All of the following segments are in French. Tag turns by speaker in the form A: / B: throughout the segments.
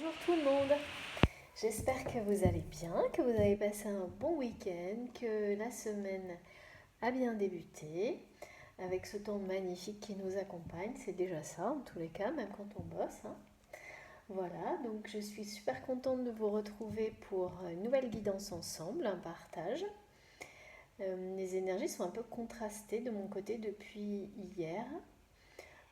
A: Bonjour tout le monde, j'espère que vous allez bien, que vous avez passé un bon week-end, que la semaine a bien débuté avec ce temps magnifique qui nous accompagne. C'est déjà ça en tous les cas, même quand on bosse, hein. Voilà, donc je suis super contente de vous retrouver pour une nouvelle guidance ensemble, un partage. Les énergies sont un peu contrastées de mon côté depuis hier.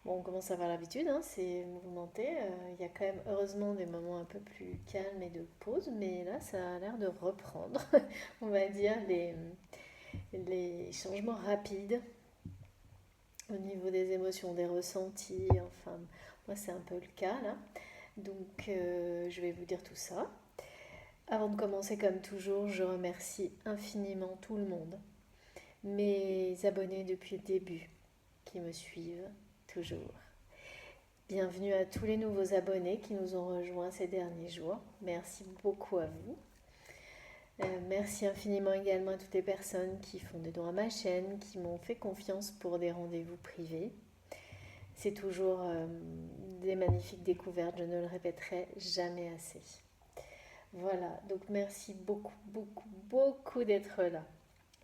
A: Bon, on commence à avoir l'habitude, hein, c'est mouvementé. Il y a quand même heureusement des moments un peu plus calmes et de pause, mais là, ça a l'air de reprendre, on va dire, les changements rapides au niveau des émotions, des ressentis. Enfin, moi, c'est un peu le cas là. Donc, je vais vous dire tout ça. Avant de commencer, comme toujours, je remercie infiniment tout le monde, mes abonnés depuis le début, qui me suivent toujours. Bienvenue à tous les nouveaux abonnés qui nous ont rejoints ces derniers jours. Merci beaucoup à vous. Merci infiniment également à toutes les personnes qui font des dons à ma chaîne, qui m'ont fait confiance pour des rendez-vous privés. C'est toujours des magnifiques découvertes, je ne le répéterai jamais assez. Voilà, donc merci beaucoup, beaucoup, beaucoup d'être là.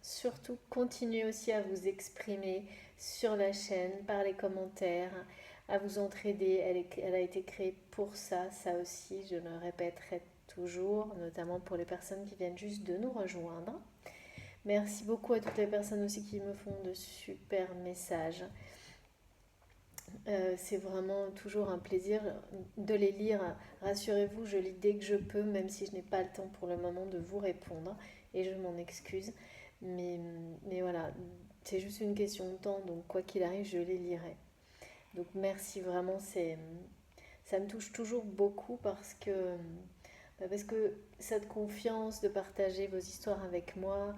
A: Surtout, continuez aussi à vous exprimer sur la chaîne, par les commentaires, à vous entraider. Elle a été créée pour ça, ça aussi, je le répéterai toujours, notamment pour les personnes qui viennent juste de nous rejoindre. Merci beaucoup à toutes les personnes aussi qui me font de super messages. C'est vraiment toujours un plaisir de les lire. Rassurez-vous, je lis dès que je peux, même si je n'ai pas le temps pour le moment de vous répondre, et je m'en excuse. Mais, mais voilà, c'est juste une question de temps, donc quoi qu'il arrive, je les lirai. Donc merci vraiment, ça me touche toujours beaucoup parce que cette confiance de partager vos histoires avec moi,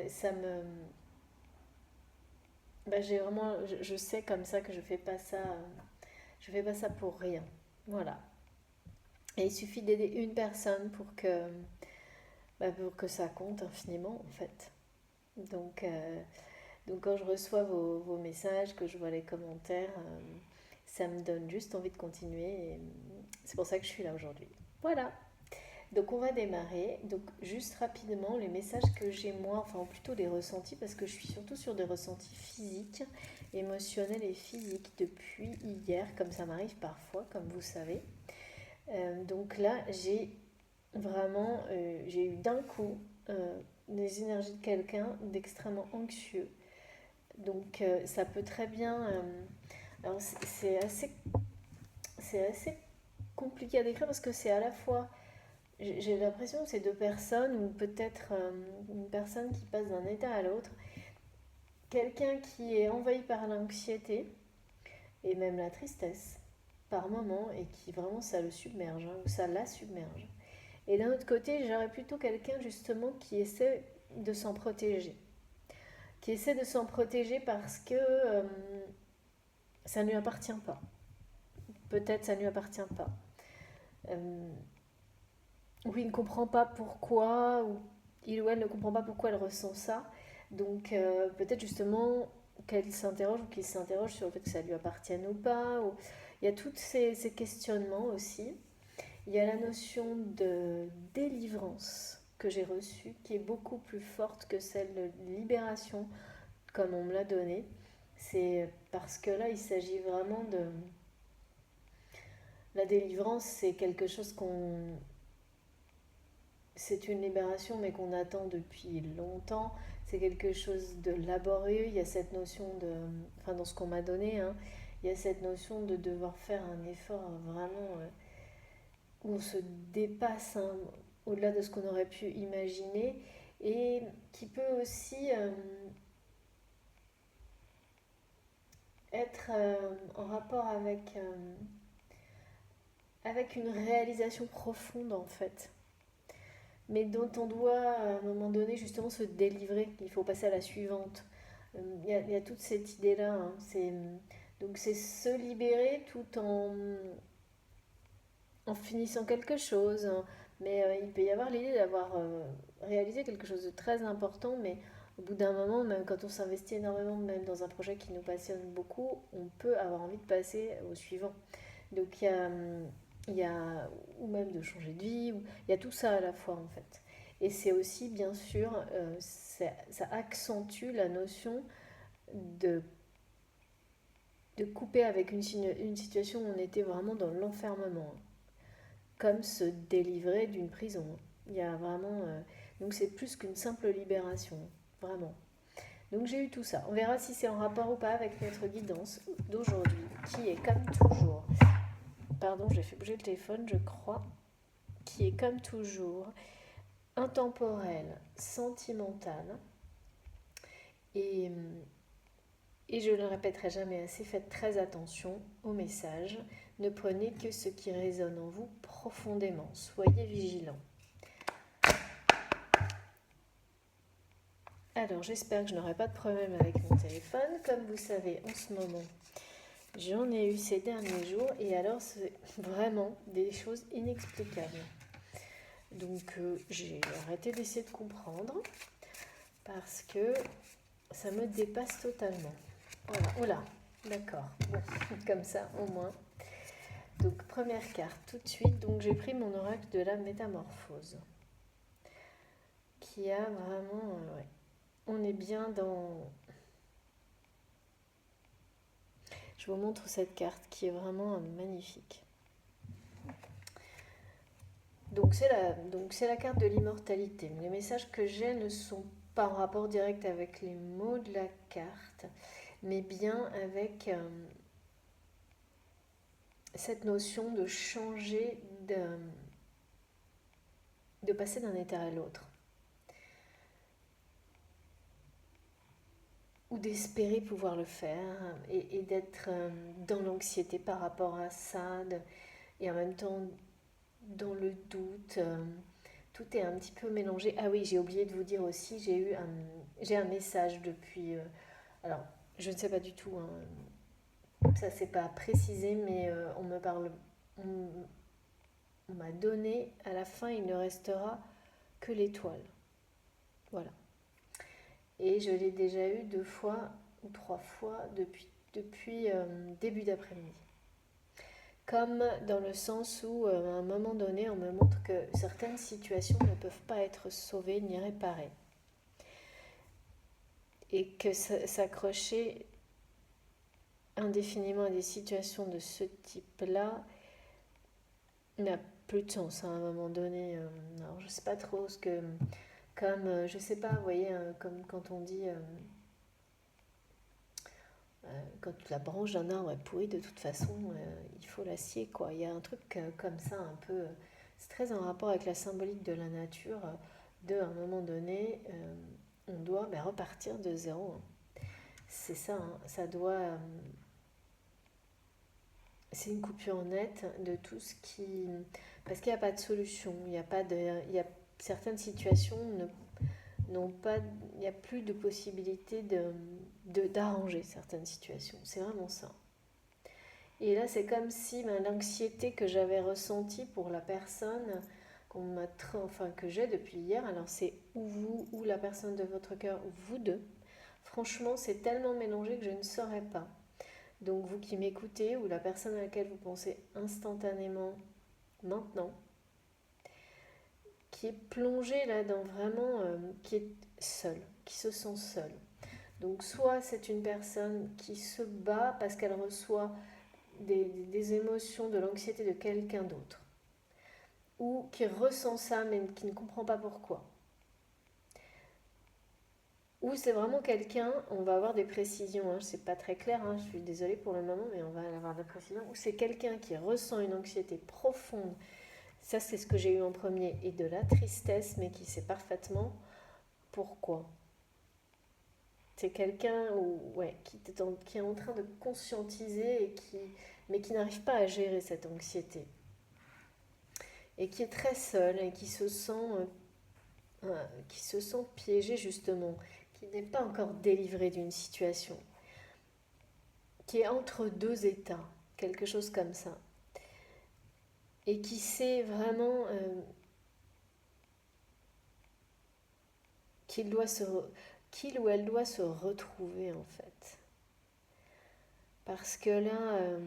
A: ça me... j'ai vraiment, je sais comme ça que je fais pas ça pour rien. Voilà. Et il suffit d'aider une personne pour que ça compte infiniment en fait. Donc, donc quand je reçois vos messages, que je vois les commentaires, ça me donne juste envie de continuer. Et c'est pour ça que je suis là aujourd'hui. Voilà. Donc on va démarrer. Donc juste rapidement, les messages que j'ai moi, enfin plutôt des ressentis, parce que je suis surtout sur des ressentis physiques, émotionnels et physiques depuis hier, comme ça m'arrive parfois, comme vous savez. Donc là, j'ai eu d'un coup les énergies de quelqu'un d'extrêmement anxieux. Donc ça peut très bien... alors c'est assez compliqué à décrire parce que c'est à la fois... J'ai l'impression que c'est deux personnes ou peut-être une personne qui passe d'un état à l'autre. Quelqu'un qui est envahi par l'anxiété et même la tristesse par moment et qui vraiment ça le submerge, hein, ou ça la submerge. Et d'un autre côté, j'aurais plutôt quelqu'un justement qui essaie de s'en protéger. Qui essaie de s'en protéger parce que ça ne lui appartient pas. Peut-être ça ne lui appartient pas. Euh, ou il ne comprend pas pourquoi, ou il ou elle ne comprend pas pourquoi elle ressent ça. Donc peut-être justement qu'elle s'interroge ou qu'il s'interroge sur le fait que ça lui appartienne ou pas. Ou... Il y a tous ces questionnements aussi. Il y a la notion de délivrance que j'ai reçue, qui est beaucoup plus forte que celle de libération, comme on me l'a donnée. C'est parce que là, il s'agit vraiment de... La délivrance, c'est quelque chose qu'on... C'est une libération, mais qu'on attend depuis longtemps. C'est quelque chose de laborieux. Il y a cette notion de... Enfin, dans ce qu'on m'a donné, hein, il y a cette notion de devoir faire un effort vraiment... où on se dépasse, hein, au-delà de ce qu'on aurait pu imaginer, et qui peut aussi être en rapport avec une réalisation profonde en fait, mais dont on doit à un moment donné justement se délivrer, il faut passer à la suivante. Il y a toute cette idée-là, hein. Donc c'est se libérer tout en finissant quelque chose, hein. Mais il peut y avoir l'idée d'avoir réalisé quelque chose de très important, mais au bout d'un moment, même quand on s'investit énormément, même dans un projet qui nous passionne beaucoup, on peut avoir envie de passer au suivant. Donc il y a, ou même de changer de vie, il y a tout ça à la fois en fait. Et c'est aussi, bien sûr, ça accentue la notion de, de couper avec une situation où on était vraiment dans l'enfermement, comme se délivrer d'une prison. Il y a vraiment. Donc c'est plus qu'une simple libération, vraiment. Donc j'ai eu tout ça. On verra si c'est en rapport ou pas avec notre guidance d'aujourd'hui, qui est comme toujours. Pardon, j'ai fait bouger le téléphone, je crois. Qui est comme toujours intemporelle, sentimentale. Et, et je ne le répéterai jamais assez, faites très attention aux messages. Ne prenez que ce qui résonne en vous profondément. Soyez vigilants. Alors j'espère que je n'aurai pas de problème avec mon téléphone. Comme vous savez, en ce moment, j'en ai eu ces derniers jours et alors c'est vraiment des choses inexplicables. Donc j'ai arrêté d'essayer de comprendre parce que ça me dépasse totalement. Voilà, oh là, d'accord. Bon, comme ça au moins. Donc première carte tout de suite. Donc j'ai pris mon oracle de la métamorphose, qui a vraiment, ouais. On est bien dans. Je vous montre cette carte qui est vraiment magnifique. Donc c'est la carte de l'immortalité. Les messages que j'ai ne sont pas en rapport direct avec les mots de la carte, mais bien avec cette notion de changer, de passer d'un état à l'autre. Ou d'espérer pouvoir le faire et d'être dans l'anxiété par rapport à ça, et en même temps dans le doute. Tout est un petit peu mélangé. Ah oui, j'ai oublié de vous dire aussi, j'ai un message depuis. Alors, je ne sais pas du tout, ça c'est pas précisé, mais on me parle. On m'a donné, à la fin, il ne restera que l'étoile. Voilà. Et je l'ai déjà eu 2 fois ou 3 fois depuis début d'après-midi. Comme dans le sens où, à un moment donné, on me montre que certaines situations ne peuvent pas être sauvées ni réparées. Et que s'accrocher indéfiniment à des situations de ce type-là n'a plus de sens à un moment donné. Alors, je ne sais pas trop ce que. Comme, je sais pas, vous voyez, comme quand on dit. Quand la branche d'un arbre est pourrie, de toute façon, il faut l'acier, quoi. Il y a un truc comme ça, un peu. C'est très en rapport avec la symbolique de la nature, à un moment donné, on doit repartir de zéro. C'est ça, ça doit. C'est une coupure nette de tout ce qui. Parce qu'il n'y a pas de solution, il y a certaines situations n'ont pas. Il n'y a plus de possibilité d'arranger certaines situations. C'est vraiment ça. Et là, c'est comme si l'anxiété que j'avais ressentie pour la personne que j'ai depuis hier, alors c'est ou vous, ou la personne de votre cœur, ou vous deux. Franchement, c'est tellement mélangé que je ne saurais pas. Donc vous qui m'écoutez, ou la personne à laquelle vous pensez instantanément, maintenant, qui est plongée là dans vraiment, qui est seule, qui se sent seule. Donc soit c'est une personne qui se bat parce qu'elle reçoit des émotions, de l'anxiété de quelqu'un d'autre, ou qui ressent ça mais qui ne comprend pas pourquoi. Ou c'est vraiment quelqu'un, on va avoir des précisions, c'est pas très clair, je suis désolée pour le moment, mais on va avoir des précisions, ou c'est quelqu'un qui ressent une anxiété profonde, ça c'est ce que j'ai eu en premier, et de la tristesse, mais qui sait parfaitement pourquoi. C'est quelqu'un qui est en train de conscientiser, mais qui n'arrive pas à gérer cette anxiété. Et qui est très seul et qui se sent piégé justement, qui n'est pas encore délivré d'une situation, qui est entre deux états, quelque chose comme ça, et qui sait vraiment qu'il ou elle doit se retrouver en fait. Parce que là,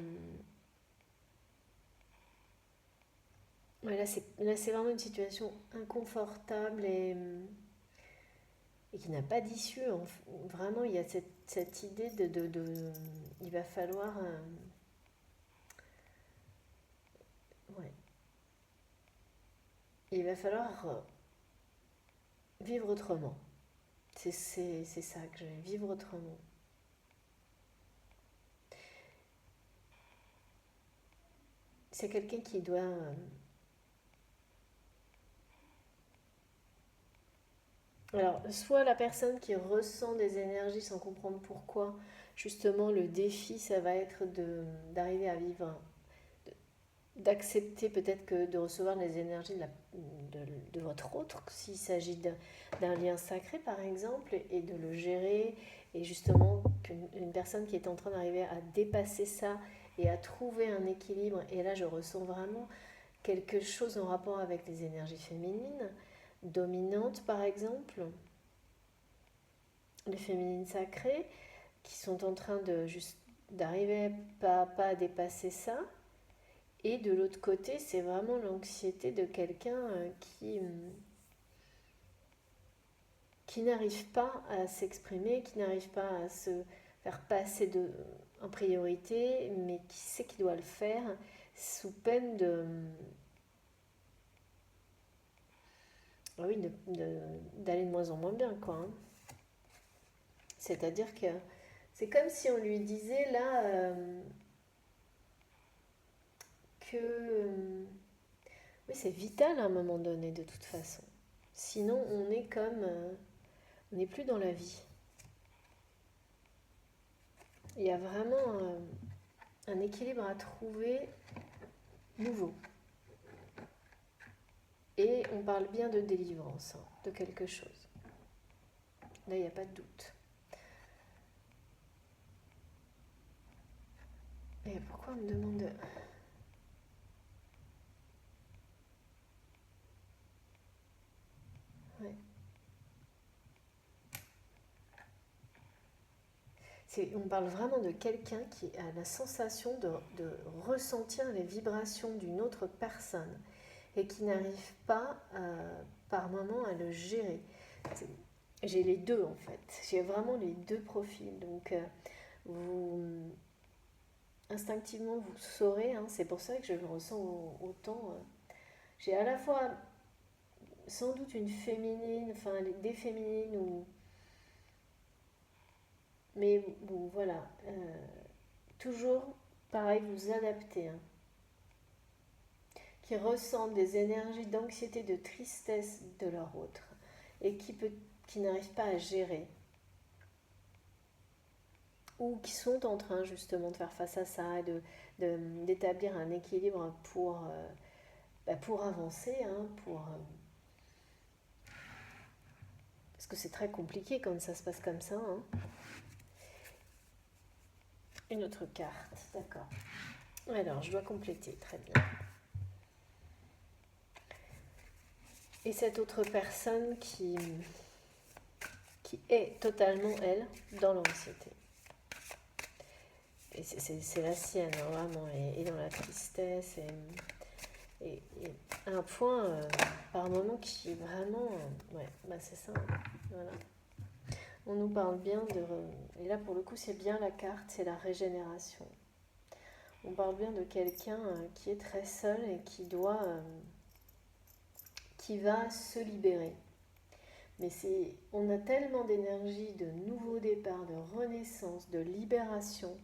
A: Ouais, là, c'est vraiment une situation inconfortable et qui n'a pas d'issue. Vraiment, il y a cette idée il va falloir... ouais, il va falloir vivre autrement. C'est ça que je vais vivre autrement. C'est quelqu'un qui doit... alors, soit la personne qui ressent des énergies sans comprendre pourquoi, justement, le défi, ça va être d'arriver à vivre, d'accepter peut-être que de recevoir les énergies de votre autre, s'il s'agit d'un lien sacré par exemple, et de le gérer, et justement qu'une personne qui est en train d'arriver à dépasser ça et à trouver un équilibre, et là je ressens vraiment quelque chose en rapport avec les énergies féminines, dominantes par exemple, les féminines sacrées, qui sont en train d'arriver pas à pas à dépasser ça. Et de l'autre côté, c'est vraiment l'anxiété de quelqu'un qui n'arrive pas à s'exprimer, qui n'arrive pas à se faire passer en priorité, mais qui sait qu'il doit le faire sous peine ah oui, d'aller de moins en moins bien, quoi. Hein. C'est-à-dire que c'est comme si on lui disait là que oui, c'est vital à un moment donné de toute façon. Sinon, on est comme on n'est plus dans la vie. Il y a vraiment un équilibre à trouver nouveau. Et on parle bien de délivrance, hein, de quelque chose. Là, il n'y a pas de doute. Et pourquoi on me demande de... Ouais. On parle vraiment de quelqu'un qui a la sensation de ressentir les vibrations d'une autre personne et qui n'arrive pas par moment à le gérer. J'ai les deux en fait, j'ai vraiment les deux profils. Donc instinctivement vous saurez, hein, c'est pour ça que je le ressens autant. J'ai à la fois sans doute une féminine, enfin des féminines, mais bon voilà, toujours pareil, vous adaptez, hein, qui ressentent des énergies d'anxiété, de tristesse de leur autre et qui n'arrivent pas à gérer ou qui sont en train justement de faire face à ça et d'établir un équilibre pour avancer, hein, parce que c'est très compliqué quand ça se passe comme ça. Hein. Une autre carte, d'accord. Alors, je dois compléter, très bien. Et cette autre personne qui est totalement, elle, dans l'anxiété. Et c'est la sienne, hein, vraiment, et dans la tristesse, et à un point, par moment, qui est vraiment... ouais, bah c'est ça, hein, voilà. On nous parle bien et là, pour le coup, c'est bien la carte, c'est la régénération. On parle bien de quelqu'un qui est très seul et qui va se libérer. Mais on a tellement d'énergie, de nouveau départ, de renaissance, de libération,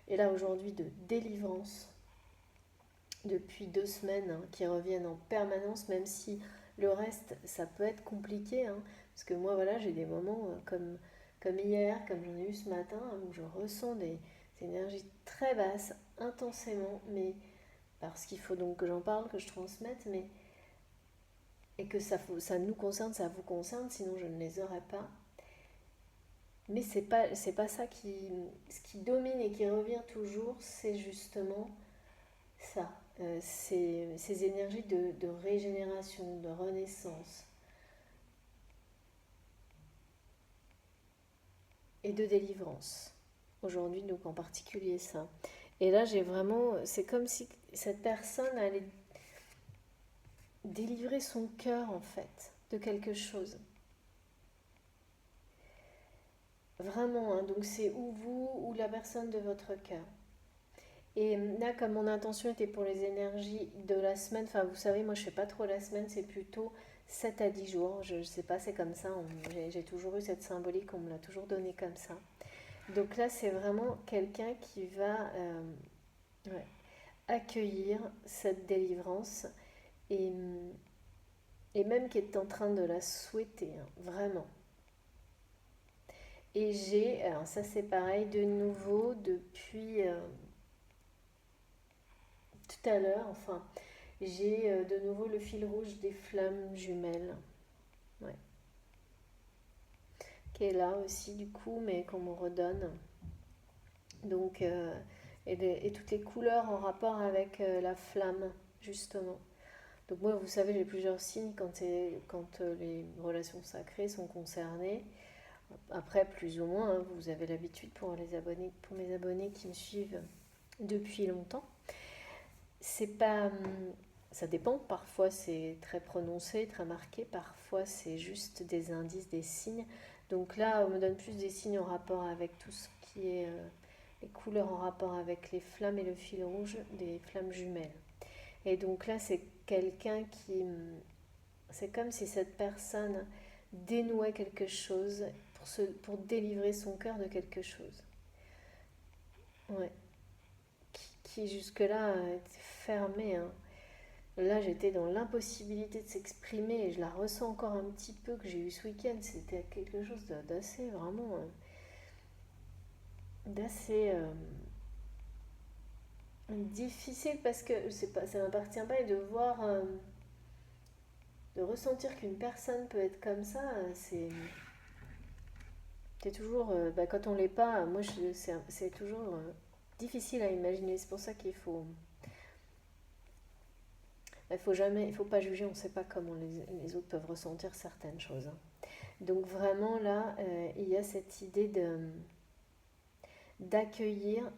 A: et là aujourd'hui de délivrance, depuis 2 semaines, hein, qui reviennent en permanence, même si le reste, ça peut être compliqué, hein, parce que moi, voilà, j'ai des moments comme hier, comme j'en ai eu ce matin, hein, où je ressens des énergies très basses, intensément, mais parce qu'il faut donc que j'en parle, que je transmette, et que ça nous concerne, ça vous concerne, sinon je ne les aurais pas. Mais c'est pas ça ce qui domine et qui revient toujours, c'est justement ça, ces énergies de régénération, de renaissance et de délivrance. Aujourd'hui, donc en particulier ça. Et là, j'ai vraiment, c'est comme si cette personne allait délivrer son cœur en fait de quelque chose. Vraiment, hein, donc c'est ou vous ou la personne de votre cœur. Et là, comme mon intention était pour les énergies de la semaine, enfin vous savez, moi je fais pas trop la semaine, c'est plutôt 7 à 10 jours. Je sais pas, c'est comme ça, j'ai toujours eu cette symbolique, on me l'a toujours donné comme ça. Donc là, c'est vraiment quelqu'un qui va ouais, accueillir cette délivrance et, et même qui est en train de la souhaiter, hein, vraiment. Et j'ai, alors ça c'est pareil, de nouveau depuis tout à l'heure, enfin, j'ai de nouveau le fil rouge des flammes jumelles, ouais, qui est là aussi du coup, mais qu'on me redonne. Donc, et toutes les couleurs en rapport avec la flamme, justement. Donc moi, vous savez, j'ai plusieurs signes quand les relations sacrées sont concernées. Après, plus ou moins, hein, vous avez l'habitude pour mes abonnés qui me suivent depuis longtemps. C'est pas, ça dépend. Parfois, c'est très prononcé, très marqué. Parfois, c'est juste des indices, des signes. Donc là, on me donne plus des signes en rapport avec tout ce qui est les couleurs en rapport avec les flammes et le fil rouge des flammes jumelles. Et donc là, c'est quelqu'un qui, c'est comme si cette personne dénouait quelque chose pour délivrer son cœur de quelque chose. Ouais. Qui jusque-là était fermé, hein. Là, j'étais dans l'impossibilité de s'exprimer et je la ressens encore un petit peu que j'ai eu ce week-end. C'était quelque chose d'assez, vraiment, d'assez difficile parce que c'est pas, ça m'appartient pas et de voir, de ressentir qu'une personne peut être comme ça, c'est toujours, bah, quand on l'est pas, moi, c'est toujours difficile à imaginer. C'est pour ça il faut pas juger. On ne sait pas comment les autres peuvent ressentir certaines choses, hein. Donc vraiment là, il y a cette idée d'accueillir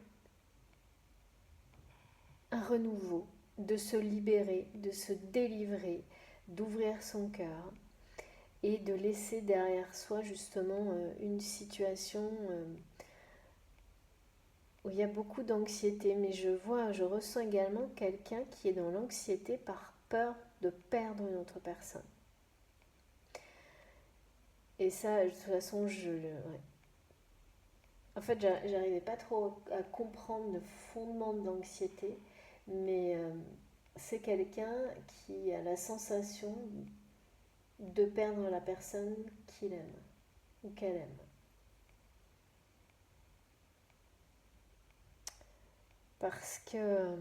A: un renouveau, de se libérer, de se délivrer, d'ouvrir son cœur et de laisser derrière soi justement une situation où il y a beaucoup d'anxiété. Mais je ressens également quelqu'un qui est dans l'anxiété par peur de perdre une autre personne. Et ça, de toute façon, ouais. En fait, j'arrivais pas trop à comprendre le fondement de l'anxiété, mais c'est quelqu'un qui a la sensation de perdre la personne qu'il aime ou qu'elle aime. Parce que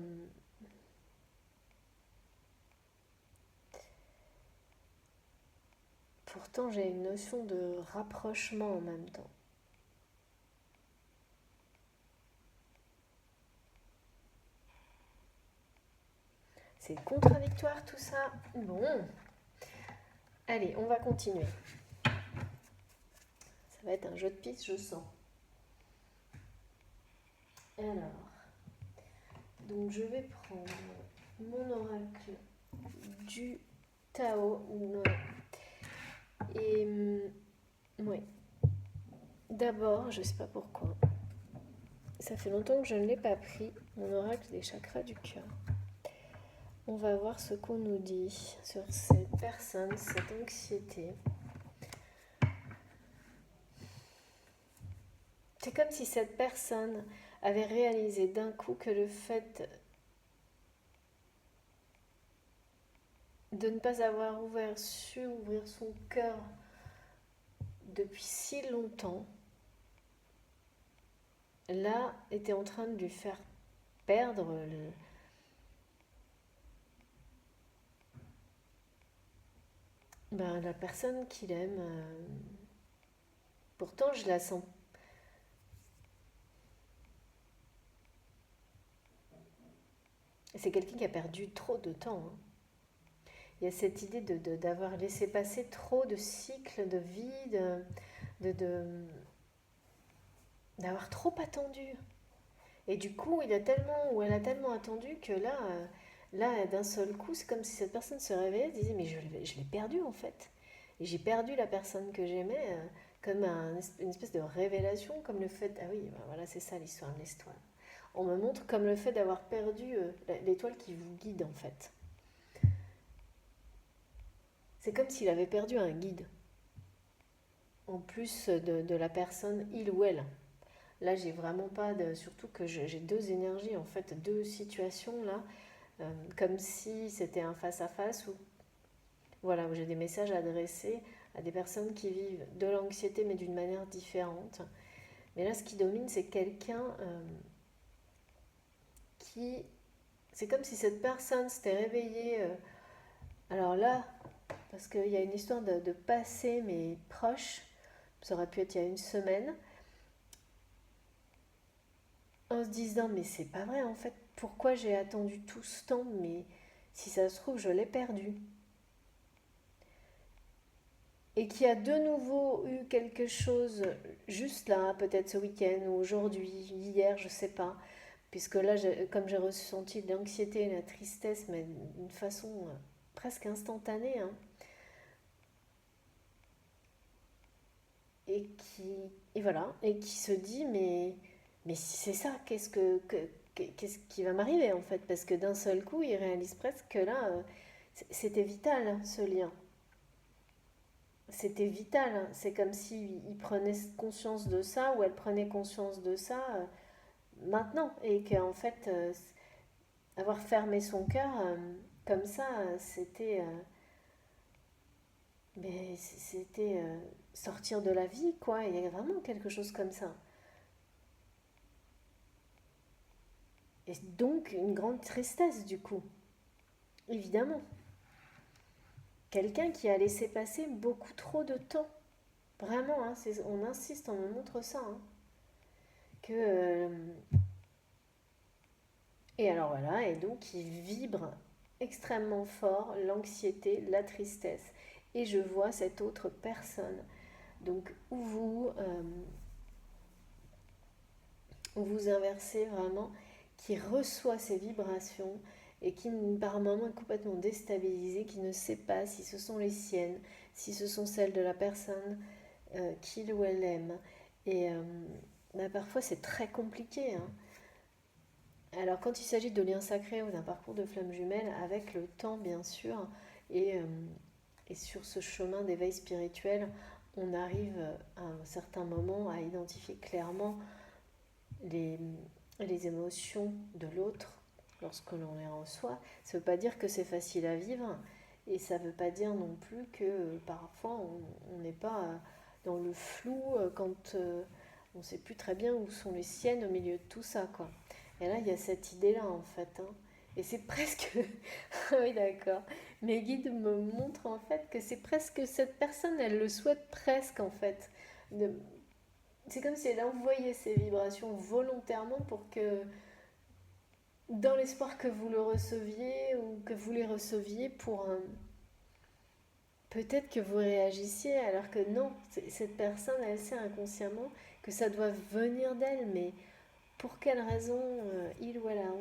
A: pourtant j'ai une notion de rapprochement en même temps. C'est contradictoire tout ça. Bon, allez, on va continuer. Ça va être un jeu de pistes, je sens. Alors, donc je vais prendre mon oracle du Tao. Et oui. D'abord, je ne sais pas pourquoi. Ça fait longtemps que je ne l'ai pas pris, mon oracle des chakras du cœur. On va voir ce qu'on nous dit sur cette personne, cette anxiété. C'est comme si cette personne avait réalisé d'un coup que le fait de ne pas avoir su ouvrir son cœur depuis si longtemps, là, était en train de lui faire perdre la personne qu'il aime. Pourtant, je la sens. C'est quelqu'un qui a perdu trop de temps, hein. Il y a cette idée d'avoir laissé passer trop de cycles de vie, d'avoir trop attendu. Et du coup, elle a tellement attendu que là, Là, d'un seul coup, c'est comme si cette personne se réveillait et disait, mais je l'ai perdu en fait. Et j'ai perdu la personne que j'aimais, comme une espèce de révélation, comme le fait, ah oui, ben voilà, c'est ça l'histoire de l'histoire. On me montre comme le fait d'avoir perdu l'étoile qui vous guide en fait. C'est comme s'il avait perdu un guide, en plus de la personne, il ou elle. Là, j'ai vraiment pas de. Surtout que j'ai deux énergies, en fait, deux situations là, comme si c'était un face-à-face où, voilà, où j'ai des messages adressés à des personnes qui vivent de l'anxiété, mais d'une manière différente. Mais là, ce qui domine, c'est quelqu'un qui. C'est comme si cette personne s'était réveillée. Alors là, parce qu'il y a une histoire de passé, mais proche, ça aurait pu être il y a une semaine, en se disant, mais c'est pas vrai en fait, pourquoi j'ai attendu tout ce temps, mais si ça se trouve, je l'ai perdu. Et qui a de nouveau eu quelque chose juste là, peut-être ce week-end ou aujourd'hui, hier, je sais pas, puisque là, comme j'ai ressenti de l'anxiété et la tristesse, mais d'une façon presque instantanée, hein, et qui et voilà, et qui se dit, mais si c'est ça, qu'est-ce qui va m'arriver en fait, parce que d'un seul coup il réalise presque que là c'était vital, hein, ce lien, c'était vital, hein. C'est comme si il prenait conscience de ça, ou elle prenait conscience de ça maintenant, et qu'en fait avoir fermé son cœur comme ça, c'était sortir de la vie, quoi. Il y a vraiment quelque chose comme ça. Et donc une grande tristesse du coup, évidemment. Quelqu'un qui a laissé passer beaucoup trop de temps. Vraiment, hein, on insiste, on me montre ça. Hein, que, et alors voilà, et donc il vibre extrêmement fort l'anxiété, la tristesse. Et je vois cette autre personne. Donc où vous inversez vraiment, qui reçoit ces vibrations et qui par moments est complètement déstabilisé, qui ne sait pas si ce sont les siennes, si ce sont celles de la personne qu'il ou elle aime. Et bah, parfois c'est très compliqué. Hein. Alors quand il s'agit de liens sacrés ou d'un parcours de flamme jumelle, avec le temps bien sûr, et, euh, et sur ce chemin d'éveil spirituel, on arrive à un certain moment à identifier clairement les, les émotions de l'autre lorsque l'on les reçoit. Ça ne veut pas dire que c'est facile à vivre, et ça ne veut pas dire non plus que parfois on n'est pas dans le flou quand on ne sait plus très bien où sont les siennes au milieu de tout ça, quoi. Et là, il y a cette idée-là, en fait. Hein. Et c'est presque... Ah oui, d'accord. Mes guides me montrent, en fait, que c'est presque... Cette personne, elle le souhaite presque, en fait. De, c'est comme si elle envoyait ses vibrations volontairement pour que, dans l'espoir que vous le receviez ou que vous les receviez, pour peut-être que vous réagissiez, alors que non, cette personne, elle sait inconsciemment que ça doit venir d'elle, mais pour quelle raison il ou elle a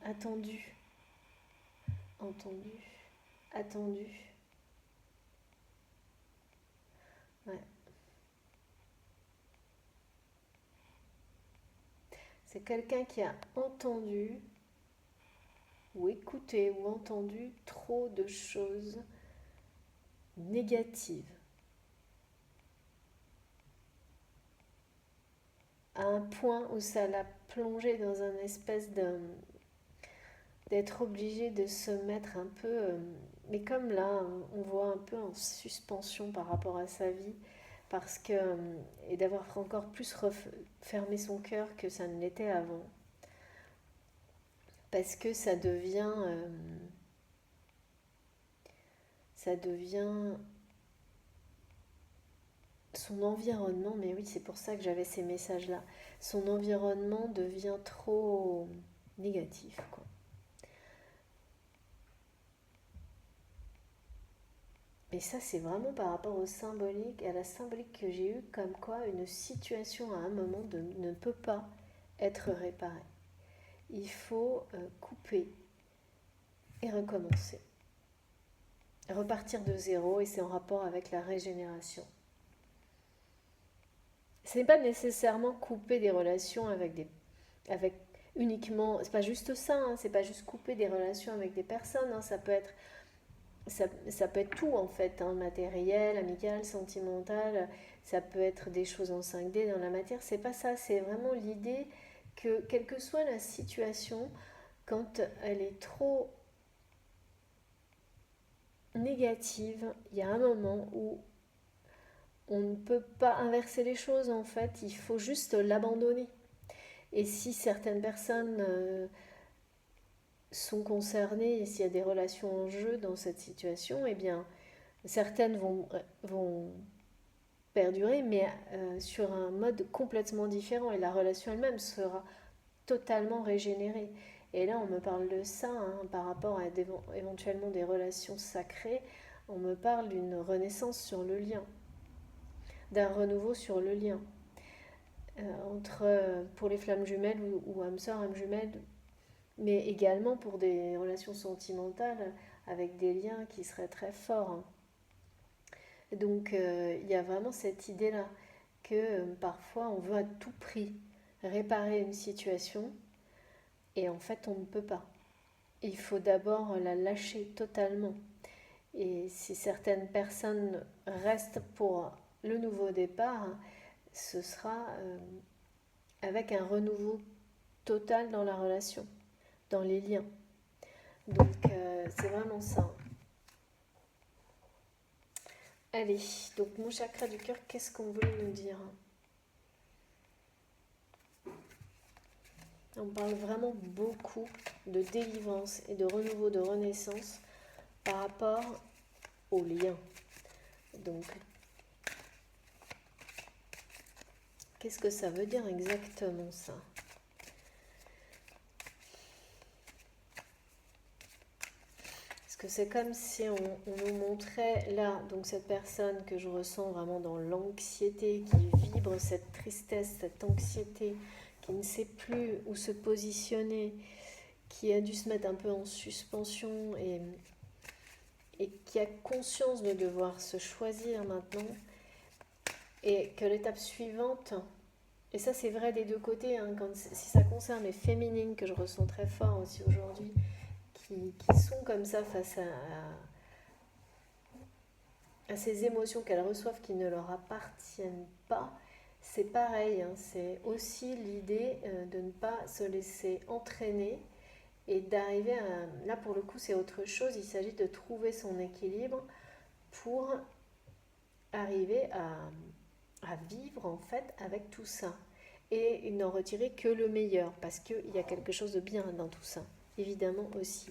A: attendu, entendu, attendu. Ouais. C'est quelqu'un qui a entendu ou écouté ou entendu trop de choses négatives, à un point où ça l'a plongé dans un espèce d'être obligé de se mettre un peu, mais comme là, on voit un peu en suspension par rapport à sa vie, parce que, et d'avoir encore plus fermé son cœur que ça ne l'était avant, parce que ça devient son environnement, mais oui, c'est pour ça que j'avais ces messages-là. Son environnement devient trop négatif, quoi. Et ça, c'est vraiment par rapport au symbolique, à la symbolique que j'ai eue, comme quoi une situation à un moment ne peut pas être réparée. Il faut couper. et recommencer. Repartir de zéro, et c'est en rapport avec la régénération. Ce n'est pas nécessairement couper des relations avec uniquement, c'est pas juste ça, hein, c'est pas juste couper des relations avec des personnes, hein, ça peut être tout en fait, hein, matériel, amical, sentimental, ça peut être des choses en 5D dans la matière, c'est pas ça, c'est vraiment l'idée que quelle que soit la situation, quand elle est trop négative, il y a un moment où on ne peut pas inverser les choses en fait, il faut juste l'abandonner. Et si certaines personnes sont concernées, et s'il y a des relations en jeu dans cette situation, eh bien certaines vont perdurer, mais sur un mode complètement différent, et la relation elle-même sera totalement régénérée. Et là, on me parle de ça, hein, par rapport à éventuellement des relations sacrées, on me parle d'une renaissance sur le lien, d'un renouveau sur le lien. Pour les flammes jumelles ou âme sœur, âme jumelle, mais également pour des relations sentimentales avec des liens qui seraient très forts, hein. Donc il y a vraiment cette idée-là que parfois on veut à tout prix réparer une situation et en fait on ne peut pas. Il faut d'abord la lâcher totalement. Et si certaines personnes restent pour le nouveau départ, ce sera avec un renouveau total dans la relation, dans les liens. Donc c'est vraiment ça. Allez, donc mon chakra du cœur, qu'est-ce qu'on voulait nous dire? On parle vraiment beaucoup de délivrance et de renouveau, de renaissance par rapport aux liens. Donc, qu'est-ce que ça veut dire exactement ça? Parce que c'est comme si on nous montrait là, donc cette personne que je ressens vraiment dans l'anxiété, qui vibre cette tristesse, cette anxiété, qui ne sait plus où se positionner, qui a dû se mettre un peu en suspension et qui a conscience de devoir se choisir maintenant, et que l'étape suivante, et ça c'est vrai des deux côtés, hein, si ça concerne les féminines que je ressens très fort aussi aujourd'hui, qui sont comme ça face à ces émotions qu'elles reçoivent qui ne leur appartiennent pas, c'est pareil, hein, c'est aussi l'idée de ne pas se laisser entraîner et d'arriver à... Là pour le coup c'est autre chose, il s'agit de trouver son équilibre pour arriver à vivre en fait avec tout ça et n'en retirer que le meilleur parce qu'il y a quelque chose de bien dans tout ça, évidemment aussi.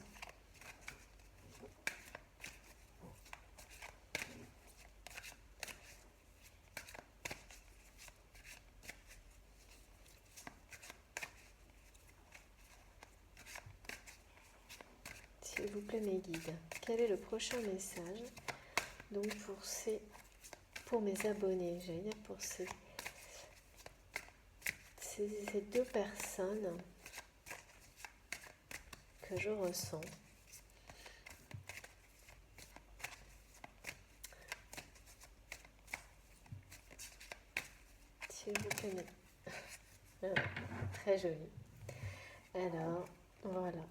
A: S'il vous plaît mes guides, quel est le prochain message donc pour mes abonnés, j'allais dire pour ces deux personnes que je ressens. S'il vous plaît, très joli. Alors, voilà,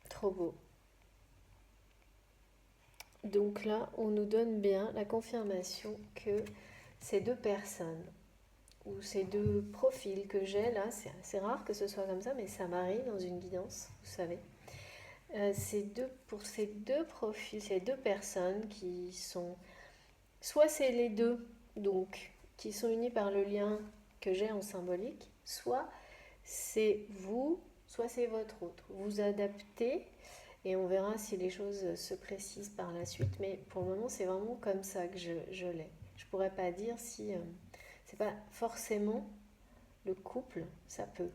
A: trop beau. Donc là, on nous donne bien la confirmation que ces deux personnes, ou ces deux profils que j'ai là, c'est rare que ce soit comme ça, mais ça m'arrive dans une guidance, vous savez. Pour ces deux profils, ces deux personnes qui sont, soit c'est les deux, donc qui sont unis par le lien que j'ai en symbolique, soit c'est vous, soit c'est votre autre. Vous adaptez et on verra si les choses se précisent par la suite, mais pour le moment c'est vraiment comme ça que je l'ai. Je pourrais pas dire si c'est pas forcément le couple, ça peut.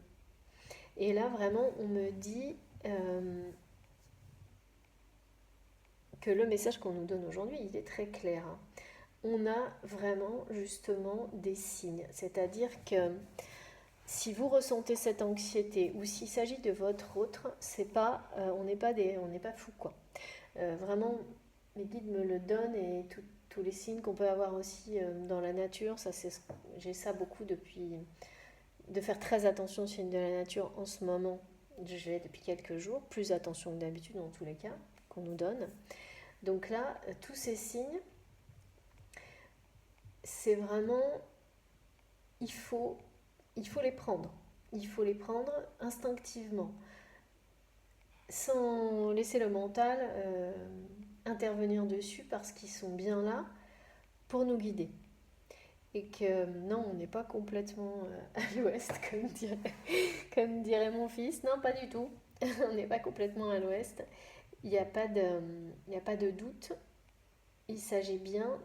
A: Et là vraiment on me dit que le message qu'on nous donne aujourd'hui, il est très clair, hein. On a vraiment justement des signes, c'est-à-dire que si vous ressentez cette anxiété ou s'il s'agit de votre autre, c'est pas, on n'est pas fou quoi. Vraiment, les guides me le donnent et tous les signes qu'on peut avoir aussi dans la nature, j'ai ça beaucoup de faire très attention aux signes de la nature en ce moment. Je vais depuis quelques jours, plus attention que d'habitude dans tous les cas qu'on nous donne. Donc là, tous ces signes, c'est vraiment, il faut les prendre. Il faut les prendre instinctivement, sans laisser le mental intervenir dessus parce qu'ils sont bien là pour nous guider. Et que non, on n'est pas complètement à l'ouest, comme dirait mon fils. Non, pas du tout. On n'est pas complètement à l'ouest. Il n'y a pas de doute. Il s'agit bien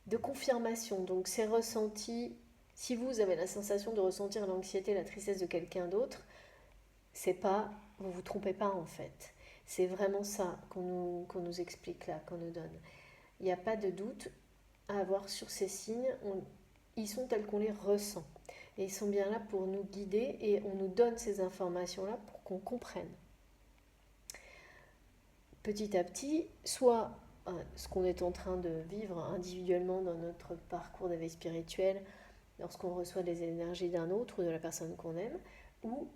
A: de confirmation. Donc c'est ressenti. Si vous avez la sensation de ressentir l'anxiété, la tristesse de quelqu'un d'autre, c'est pas, vous vous trompez pas en fait. C'est vraiment ça qu'on nous explique là, qu'on nous donne. Il n'y a pas de doute à avoir sur ces signes. Ils sont tels qu'on les ressent. Et ils sont bien là pour nous guider et on nous donne ces informations-là pour qu'on comprenne. Petit à petit, soit ce qu'on est en train de vivre individuellement dans notre parcours d'éveil spirituel, lorsqu'on reçoit les énergies d'un autre ou de la personne qu'on aime, ou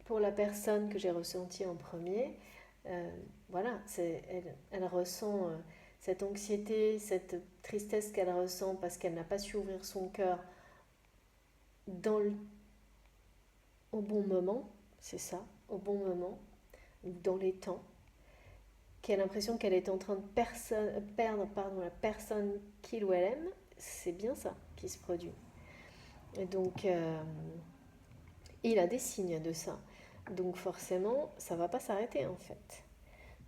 A: pour la personne que j'ai ressentie en premier, voilà, elle ressent cette anxiété, cette tristesse qu'elle ressent parce qu'elle n'a pas su ouvrir son cœur au bon moment, c'est ça, au bon moment, dans les temps, qui a l'impression qu'elle est en train de perdre la personne qu'il ou elle aime, c'est bien ça qui se produit. Et donc, il a des signes de ça. Donc forcément, ça ne va pas s'arrêter en fait.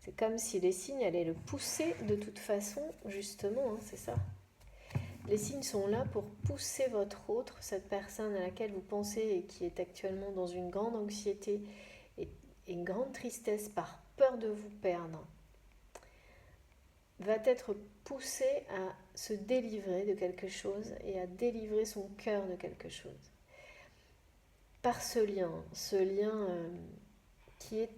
A: C'est comme si les signes allaient le pousser de toute façon, justement, hein, c'est ça. Les signes sont là pour pousser votre autre, cette personne à laquelle vous pensez et qui est actuellement dans une grande anxiété et une grande tristesse par peur de vous perdre, va être poussée à se délivrer de quelque chose et à délivrer son cœur de quelque chose. Par ce lien qui est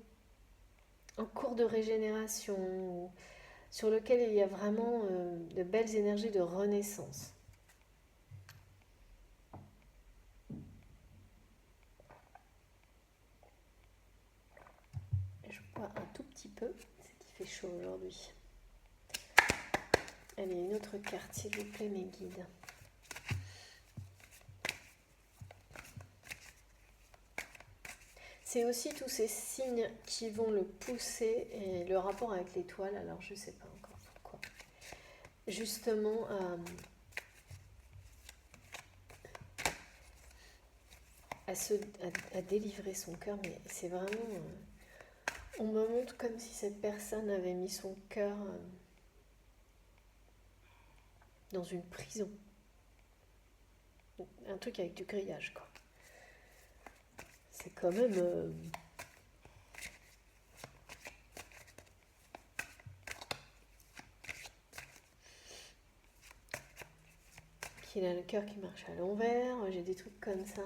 A: en cours de régénération, sur lequel il y a vraiment de belles énergies de renaissance. Je bois un tout petit peu, c'est qu'il fait chaud aujourd'hui. Allez, une autre carte, s'il vous plaît, mes guides. C'est aussi tous ces signes qui vont le pousser et le rapport avec l'étoile, alors je ne sais pas encore pourquoi. Justement, à délivrer son cœur, mais c'est vraiment... on me montre comme si cette personne avait mis son cœur dans une prison. Un truc avec du grillage, quoi. C'est quand même... qu'il a le cœur qui marche à l'envers, j'ai des trucs comme ça.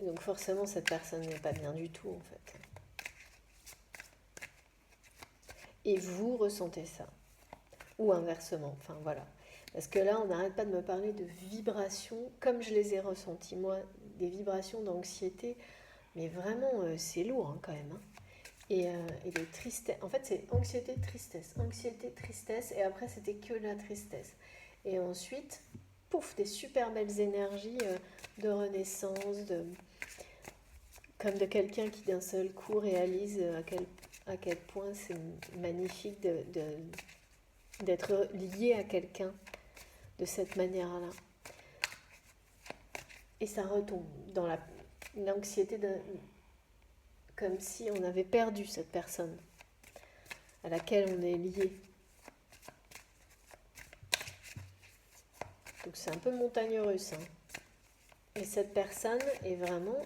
A: Donc forcément, cette personne n'est pas bien du tout, en fait. Et vous ressentez ça. Ou inversement, enfin voilà. Parce que là, on n'arrête pas de me parler de vibrations, comme je les ai ressenties, moi, des vibrations d'anxiété. Mais vraiment, c'est lourd hein, quand même. Hein. Et de tristesse. En fait, c'est anxiété, tristesse. Et après, c'était que la tristesse. Et ensuite, pouf, des super belles énergies de renaissance, comme de quelqu'un qui d'un seul coup réalise à quel point c'est magnifique d'être lié à quelqu'un de cette manière-là. Et ça retombe dans l'anxiété comme si on avait perdu cette personne à laquelle on est lié. Donc c'est un peu montagne russe. Hein. Et cette personne est vraiment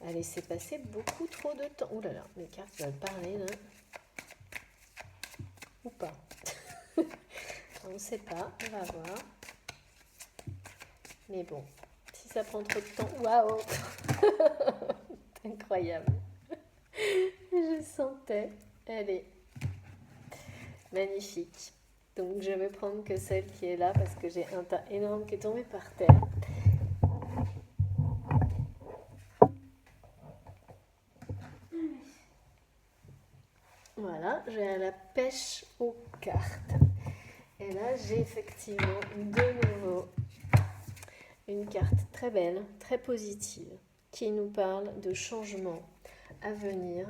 A: a laissé passer beaucoup trop de temps. Ouh là là, mes cartes veulent parler là. Ou pas. On ne sait pas, on va voir. Mais bon, si ça prend trop de temps, waouh, incroyable. Je sentais, elle est magnifique. Donc je vais prendre que celle qui est là parce que j'ai un tas énorme qui est tombé par terre. Voilà, j'ai à la pêche aux cartes. Et là, j'ai effectivement de nouveau une carte très belle, très positive, qui nous parle de changement à venir.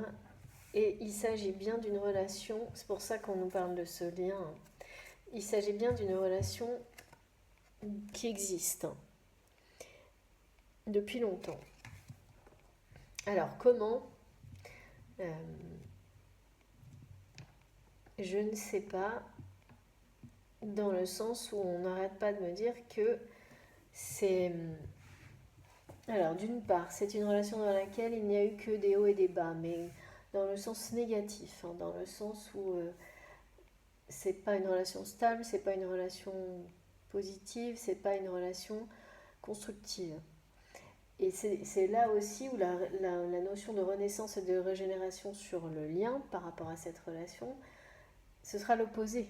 A: Et il s'agit bien d'une relation, c'est pour ça qu'on nous parle de ce lien, il s'agit bien d'une relation qui existe depuis longtemps. Alors comment je ne sais pas, dans le sens où on n'arrête pas de me dire que c'est... Alors d'une part, c'est une relation dans laquelle il n'y a eu que des hauts et des bas, mais dans le sens négatif, dans le sens où c'est pas une relation stable, c'est pas une relation positive, c'est pas une relation constructive. Et c'est là aussi où la notion de renaissance et de régénération sur le lien par rapport à cette relation, ce sera l'opposé.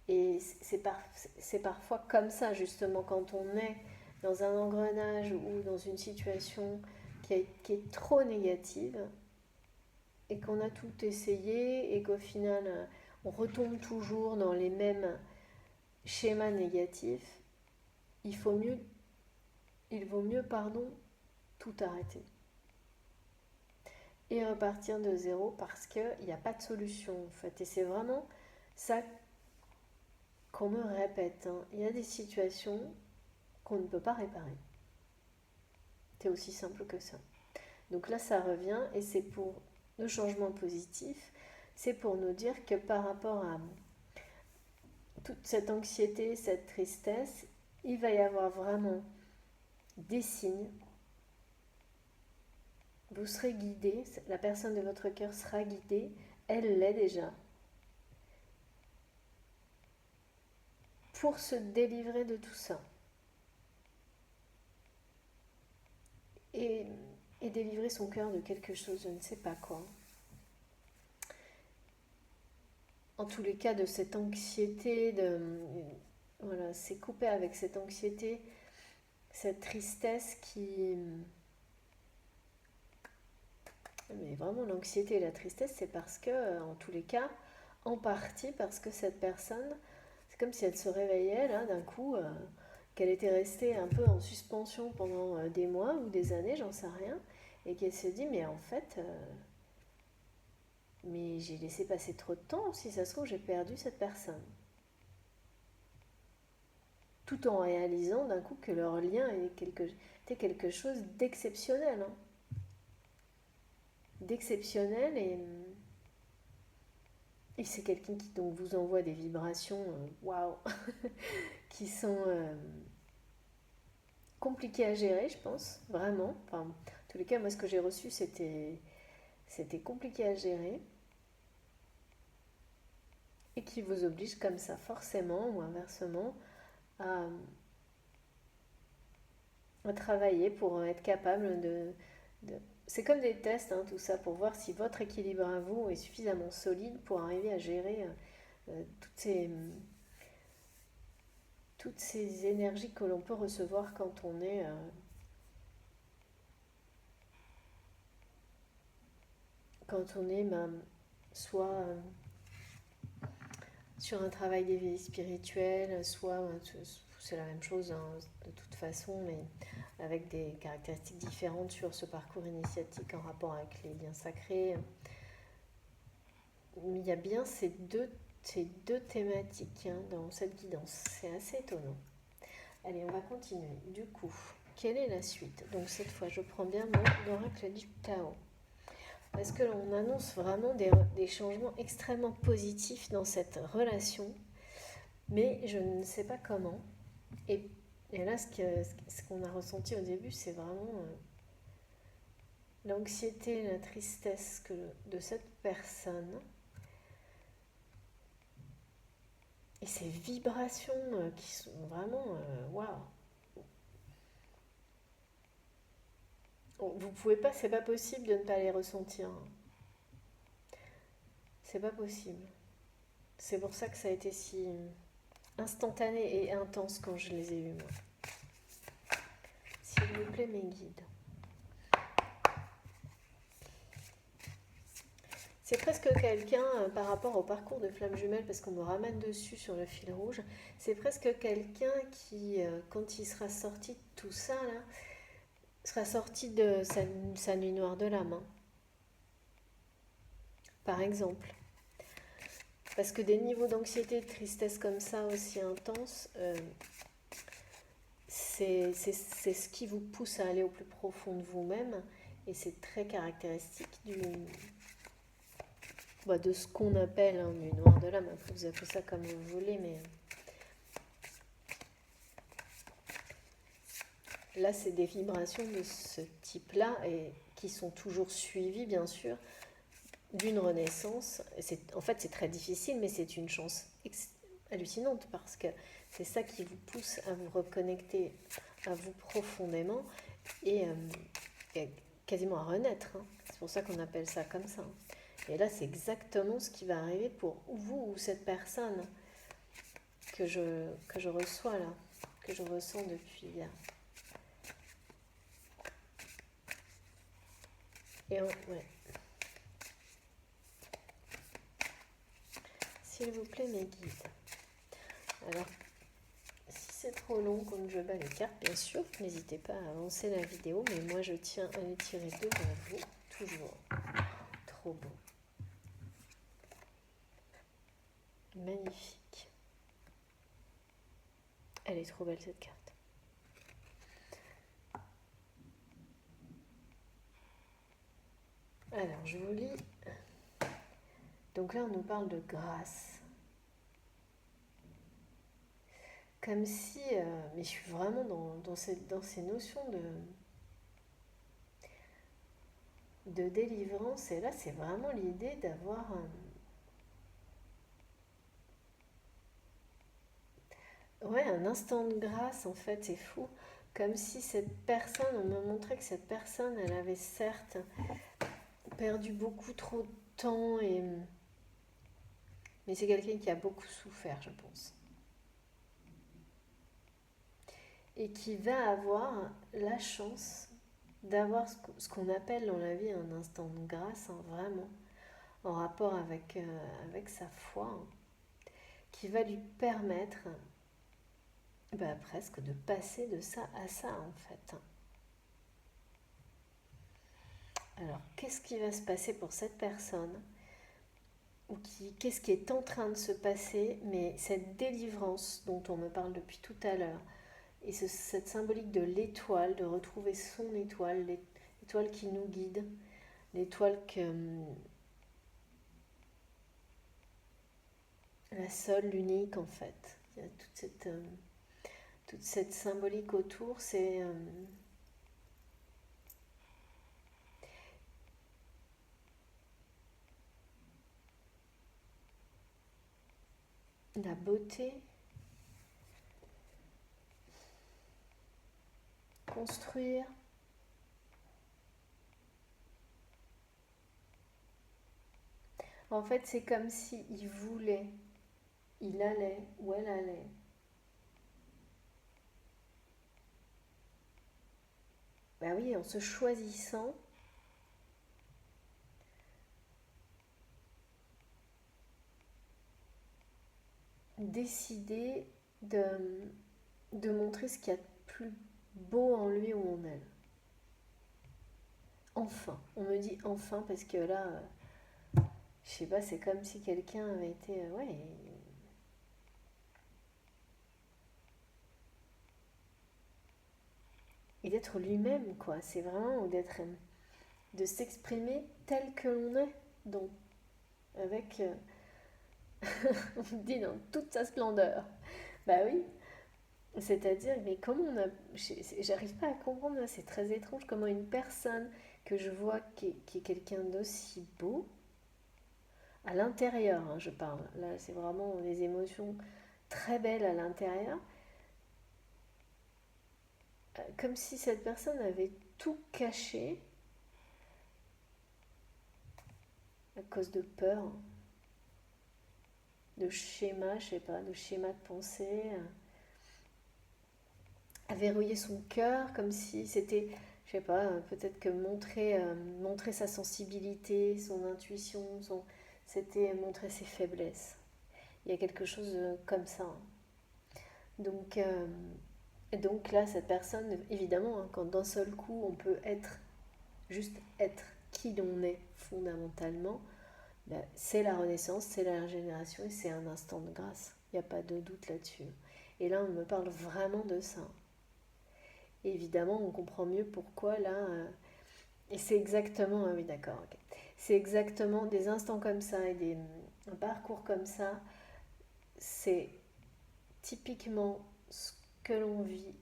A: Et c'est parfois comme ça, justement, quand on est dans un engrenage ou dans une situation qui est trop négative et qu'on a tout essayé et qu'au final, on retombe toujours dans les mêmes schémas négatifs, il vaut mieux, tout arrêter et repartir de zéro parce qu'il n'y a pas de solution en fait. Et c'est vraiment ça qu'on me répète. Il y a des situations qu'on ne peut pas réparer. C'est aussi simple que ça. Donc là, ça revient et c'est pour le changement positif. C'est pour nous dire que par rapport à toute cette anxiété, cette tristesse, il va y avoir vraiment des signes. Vous serez guidé, la personne de votre cœur sera guidée, elle l'est déjà, pour se délivrer de tout ça. Et délivrer son cœur de quelque chose, je ne sais pas quoi. En tous les cas, de cette anxiété, voilà, c'est coupé avec cette anxiété, cette tristesse qui... Mais vraiment, l'anxiété et la tristesse, c'est parce que, en tous les cas, en partie parce que cette personne, c'est comme si elle se réveillait là d'un coup, qu'elle était restée un peu en suspension pendant des mois ou des années, j'en sais rien, et qu'elle se dit, mais en fait, mais j'ai laissé passer trop de temps, si ça se trouve, j'ai perdu cette personne. Tout en réalisant d'un coup que leur lien était quelque chose d'exceptionnel. D'exceptionnel et c'est quelqu'un qui donc vous envoie des vibrations waouh qui sont compliquées à gérer, je pense, vraiment. Enfin, en tous les cas, moi, ce que j'ai reçu, c'était compliqué à gérer et qui vous oblige comme ça, forcément ou inversement, à, à travailler pour être capable de... C'est comme des tests, tout ça, pour voir si votre équilibre à vous est suffisamment solide pour arriver à gérer toutes ces énergies que l'on peut recevoir quand on est soit sur un travail d'éveil spirituel, soit c'est la même chose de toute façon, mais avec des caractéristiques différentes sur ce parcours initiatique en rapport avec les liens sacrés. Il y a bien ces deux thématiques dans cette guidance. C'est assez étonnant. Allez, on va continuer. Du coup, quelle est la suite? Donc cette fois, je prends bien mon oracle du Tao. Parce que l'on annonce vraiment des changements extrêmement positifs dans cette relation, mais je ne sais pas comment. Et là, ce qu'on a ressenti au début, c'est vraiment l'anxiété et la tristesse de cette personne. Et ces vibrations qui sont vraiment waouh. Vous pouvez pas, c'est pas possible de ne pas les ressentir. C'est pas possible. C'est pour ça que ça a été si instantané et intense quand je les ai eus, moi. S'il vous plaît, mes guides. C'est presque quelqu'un, par rapport au parcours de Flamme Jumelle, parce qu'on me ramène dessus sur le fil rouge, c'est presque quelqu'un qui, quand il sera sorti de tout ça, là, sera sorti de sa nuit noire de l'âme, hein, par exemple. Parce que des niveaux d'anxiété et de tristesse comme ça, aussi intenses, c'est ce qui vous pousse à aller au plus profond de vous-même, et c'est très caractéristique de ce qu'on appelle nuit noire de l'âme. Après, vous appelez ça comme vous voulez, mais là, c'est des vibrations de ce type-là, et qui sont toujours suivies, bien sûr, d'une renaissance. En fait, c'est très difficile, mais c'est une chance hallucinante, parce que c'est ça qui vous pousse à vous reconnecter à vous profondément, et quasiment à renaître, hein. C'est pour ça qu'on appelle ça comme ça. Et là, c'est exactement ce qui va arriver pour vous ou cette personne que je reçois là, que je ressens depuis hier. Et ouais. S'il vous plaît, mes guides. Alors, si c'est trop long quand je bats les cartes, bien sûr, n'hésitez pas à avancer la vidéo, mais moi je tiens à les tirer devant vous, toujours. Trop beau. Magnifique. Elle est trop belle cette carte. Alors, je vous lis. Donc là, on nous parle de grâce. Comme si, mais je suis vraiment dans ces notions de délivrance. Et là, c'est vraiment l'idée d'avoir un instant de grâce, en fait, c'est fou. Comme si cette personne, on me montrait que cette personne, elle avait certes perdu beaucoup trop de temps, mais c'est quelqu'un qui a beaucoup souffert, je pense. Et qui va avoir la chance d'avoir ce qu'on appelle dans la vie un instant de grâce, hein, vraiment, en rapport avec sa foi, hein, qui va lui permettre presque de passer de ça à ça, en fait. Alors, qu'est-ce qui va se passer pour cette personne, ou qu'est-ce qui est en train de se passer, mais cette délivrance dont on me parle depuis tout à l'heure, et cette symbolique de l'étoile, de retrouver son étoile, l'étoile qui nous guide, l'étoile la seule, l'unique, en fait. Il y a toute cette symbolique autour, c'est la beauté, construire, en fait, c'est comme s'il voulait, il allait ou elle allait oui, en se choisissant, décider de montrer ce qu'il y a de plus beau en lui ou en elle. Enfin, on me dit enfin parce que là, je sais pas, c'est comme si quelqu'un avait été, et d'être lui-même, quoi. C'est vraiment de s'exprimer tel que l'on est, donc avec, on dit dans toute sa splendeur. Bah oui, c'est-à-dire, mais comment on a, j'arrive pas à comprendre, c'est très étrange comment une personne que je vois qui est quelqu'un d'aussi beau, à l'intérieur, hein, je parle, là c'est vraiment des émotions très belles à l'intérieur, comme si cette personne avait tout cacher à cause de peur, de schémas, je sais pas, de schémas de pensée, à verrouiller son cœur comme si c'était, je sais pas, peut-être que montrer sa sensibilité, son intuition, c'était montrer ses faiblesses. Il y a quelque chose comme ça. Donc, donc là, cette personne, évidemment, hein, quand d'un seul coup, on peut juste être qui l'on est fondamentalement, ben, c'est la renaissance, c'est la régénération et c'est un instant de grâce. Il n'y a pas de doute là-dessus. Et là, on me parle vraiment de ça. Et évidemment, on comprend mieux pourquoi là. Et c'est exactement, ah oui, d'accord, ok. C'est exactement des instants comme ça et un parcours comme ça. C'est typiquement ce que l'on vit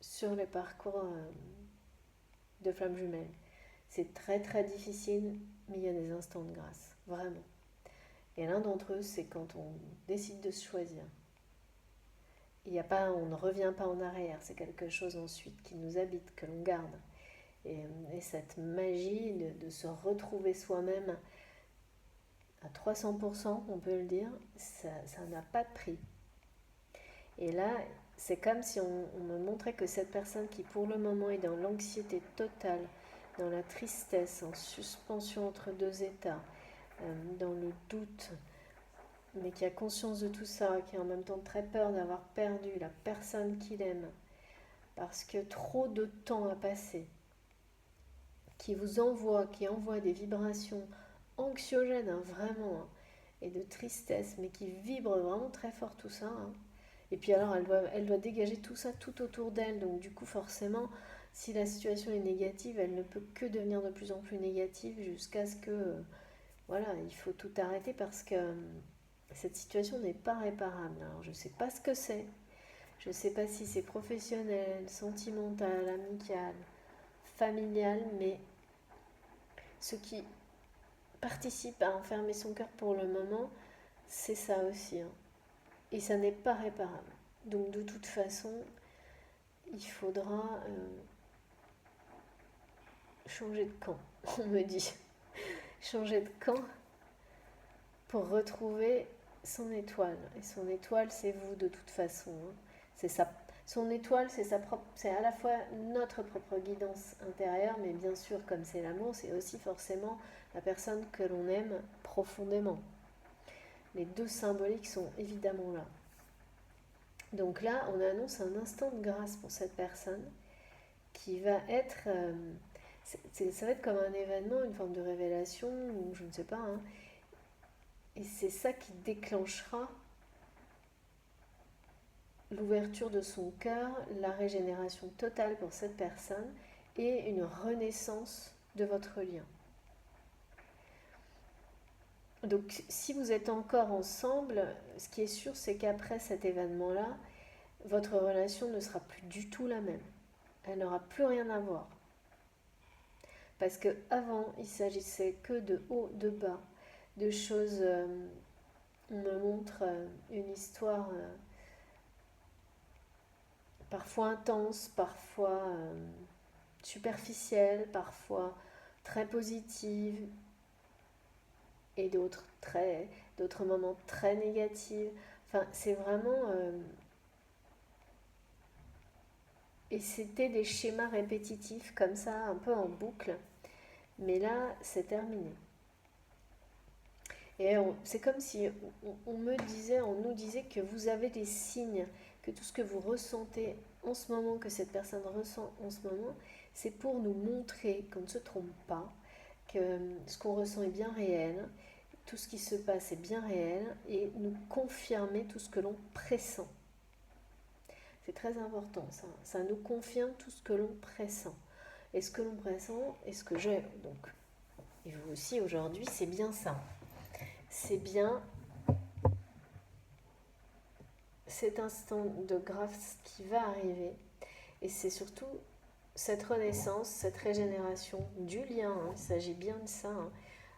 A: sur le parcours de flamme jumelle. C'est très très difficile, mais il y a des instants de grâce, vraiment. Et l'un d'entre eux, c'est quand on décide de se choisir. Il y a pas, on ne revient pas en arrière, c'est quelque chose ensuite qui nous habite, que l'on garde. Et cette magie de se retrouver soi-même à 300%, on peut le dire, ça n'a pas de prix. Et là, c'est comme si on me montrait que cette personne qui pour le moment est dans l'anxiété totale, dans la tristesse, en suspension entre deux états, dans le doute, mais qui a conscience de tout ça, qui a en même temps très peur d'avoir perdu la personne qu'il aime, parce que trop de temps a passé, qui envoie des vibrations anxiogènes, hein, vraiment, hein, et de tristesse, mais qui vibre vraiment très fort tout ça. Hein. Et puis alors, elle doit dégager tout ça tout autour d'elle, donc du coup, forcément, si la situation est négative, elle ne peut que devenir de plus en plus négative jusqu'à ce que, voilà, il faut tout arrêter parce que cette situation n'est pas réparable. Alors, je ne sais pas ce que c'est. Je ne sais pas si c'est professionnel, sentimental, amical, familial, mais ce qui participe à enfermer son cœur pour le moment, c'est ça aussi. Hein. Et ça n'est pas réparable. Donc de toute façon, il faudra changer de camp, on me dit. Changer de camp pour retrouver son étoile. Et son étoile, c'est vous de toute façon. Hein. C'est ça. Son étoile, c'est à la fois notre propre guidance intérieure, mais bien sûr, comme c'est l'amour, c'est aussi forcément la personne que l'on aime profondément. Les deux symboliques sont évidemment là. Donc là, on annonce un instant de grâce pour cette personne qui va être... ça va être comme un événement, une forme de révélation, ou je ne sais pas. Hein. Et c'est ça qui déclenchera l'ouverture de son cœur, la régénération totale pour cette personne et une renaissance de votre lien. Donc si vous êtes encore ensemble, ce qui est sûr, c'est qu'après cet événement-là, votre relation ne sera plus du tout la même. Elle n'aura plus rien à voir. Parce qu'avant, il s'agissait que de haut, de bas, de choses... on me montre une histoire parfois intense, parfois superficielle, parfois très positive, et d'autres moments très négatifs. Enfin, c'est vraiment... et c'était des schémas répétitifs comme ça, un peu en boucle. Mais là, c'est terminé. Et c'est comme si on nous disait que vous avez des signes, que tout ce que vous ressentez en ce moment, que cette personne ressent en ce moment, c'est pour nous montrer qu'on ne se trompe pas, que ce qu'on ressent est bien réel, tout ce qui se passe est bien réel, et nous confirmer tout ce que l'on pressent. C'est très important ça, ça nous confirme tout ce que l'on pressent. Et ce que l'on pressent, et ce que j'ai, donc, et vous aussi aujourd'hui, c'est bien ça. C'est bien cet instant de grâce qui va arriver. Et c'est surtout cette renaissance, cette régénération du lien. Hein, il s'agit bien de ça. Hein.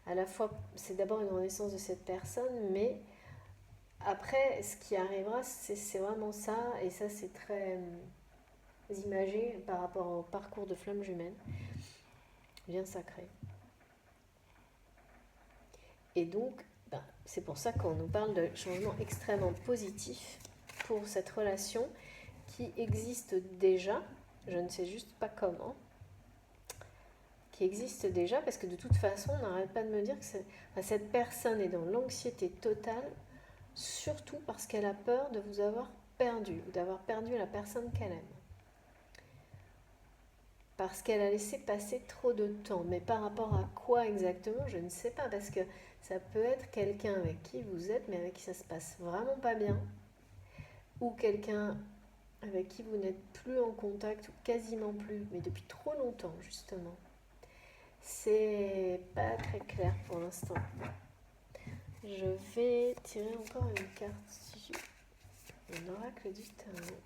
A: À la fois, c'est d'abord une renaissance de cette personne, mais après, ce qui arrivera, c'est vraiment ça. Et ça, c'est très... imagées par rapport au parcours de flamme jumelle, lien sacré. Et donc, c'est pour ça qu'on nous parle de changements extrêmement positifs pour cette relation qui existe déjà, je ne sais juste pas comment, qui existe déjà, parce que de toute façon, on n'arrête pas de me dire que cette personne est dans l'anxiété totale, surtout parce qu'elle a peur de vous avoir perdu, ou d'avoir perdu la personne qu'elle aime. Parce qu'elle a laissé passer trop de temps. Mais par rapport à quoi exactement, je ne sais pas, parce que ça peut être quelqu'un avec qui vous êtes, mais avec qui ça se passe vraiment pas bien, ou quelqu'un avec qui vous n'êtes plus en contact, ou quasiment plus, mais depuis trop longtemps, justement. C'est pas très clair pour l'instant. Je vais tirer encore une carte si un oracle du tarot.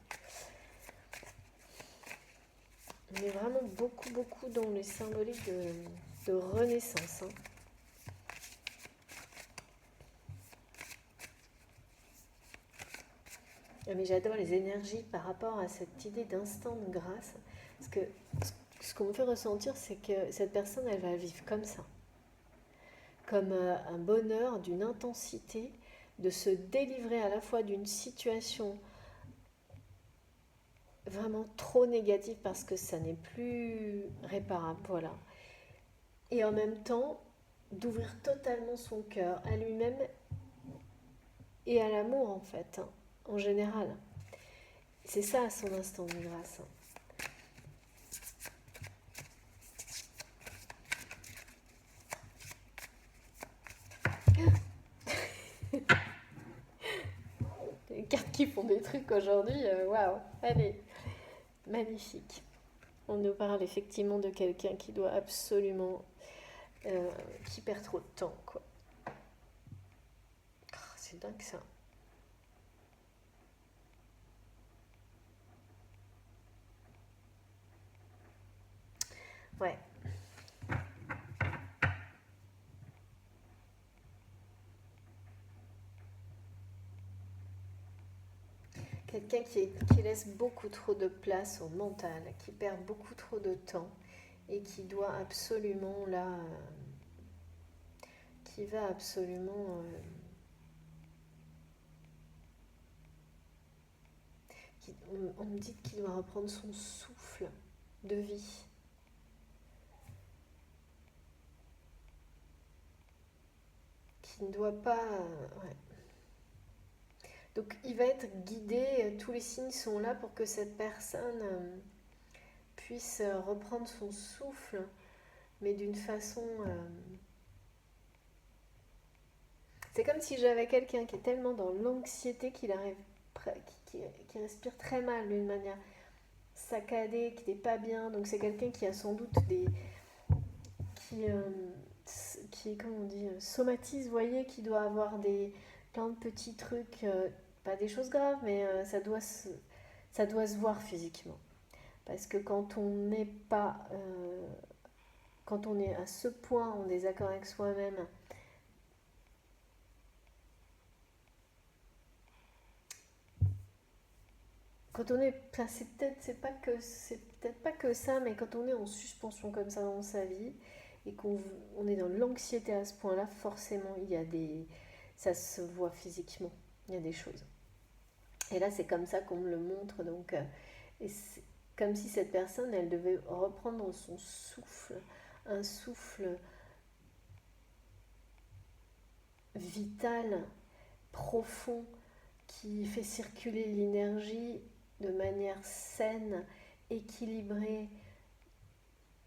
A: On est vraiment beaucoup dans les symboliques de renaissance. Mais j'adore les énergies par rapport à cette idée d'instant de grâce. Parce que ce qu'on me fait ressentir, c'est que cette personne, elle va vivre comme ça. Comme un bonheur, d'une intensité, de se délivrer à la fois d'une situation vraiment trop négative parce que ça n'est plus réparable, voilà. Et en même temps, d'ouvrir totalement son cœur à lui-même et à l'amour, en fait, en général. C'est ça son instant de grâce. Les cartes qui font des trucs aujourd'hui, waouh, allez, magnifique. On nous parle effectivement de quelqu'un qui doit absolument, qui perd trop de temps, quoi. Oh, c'est dingue ça. Ouais. Quelqu'un qui laisse beaucoup trop de place au mental, qui perd beaucoup trop de temps et qui doit absolument là, qui va absolument, on me dit qu'il doit reprendre son souffle de vie. Qui ne doit pas, ouais. Donc il va être guidé, tous les signes sont là pour que cette personne puisse reprendre son souffle, mais d'une façon... C'est comme si j'avais quelqu'un qui est tellement dans l'anxiété qu'il arrive, qui respire très mal d'une manière saccadée, qui n'est pas bien. Donc c'est quelqu'un qui a sans doute des... qui comment on dit, somatise, vous voyez, qui doit avoir plein de petits trucs, pas des choses graves, mais ça doit se voir physiquement. Parce que quand on n'est pas, quand on est à ce point en désaccord avec soi-même, quand on est, enfin, c'est peut-être pas que ça, mais quand on est en suspension comme ça dans sa vie et qu'on est dans l'anxiété à ce point-là, forcément, ça se voit physiquement. Il y a des choses. Et là, c'est comme ça qu'on me le montre, donc, et c'est comme si cette personne, elle devait reprendre son souffle, un souffle vital, profond, qui fait circuler l'énergie de manière saine, équilibrée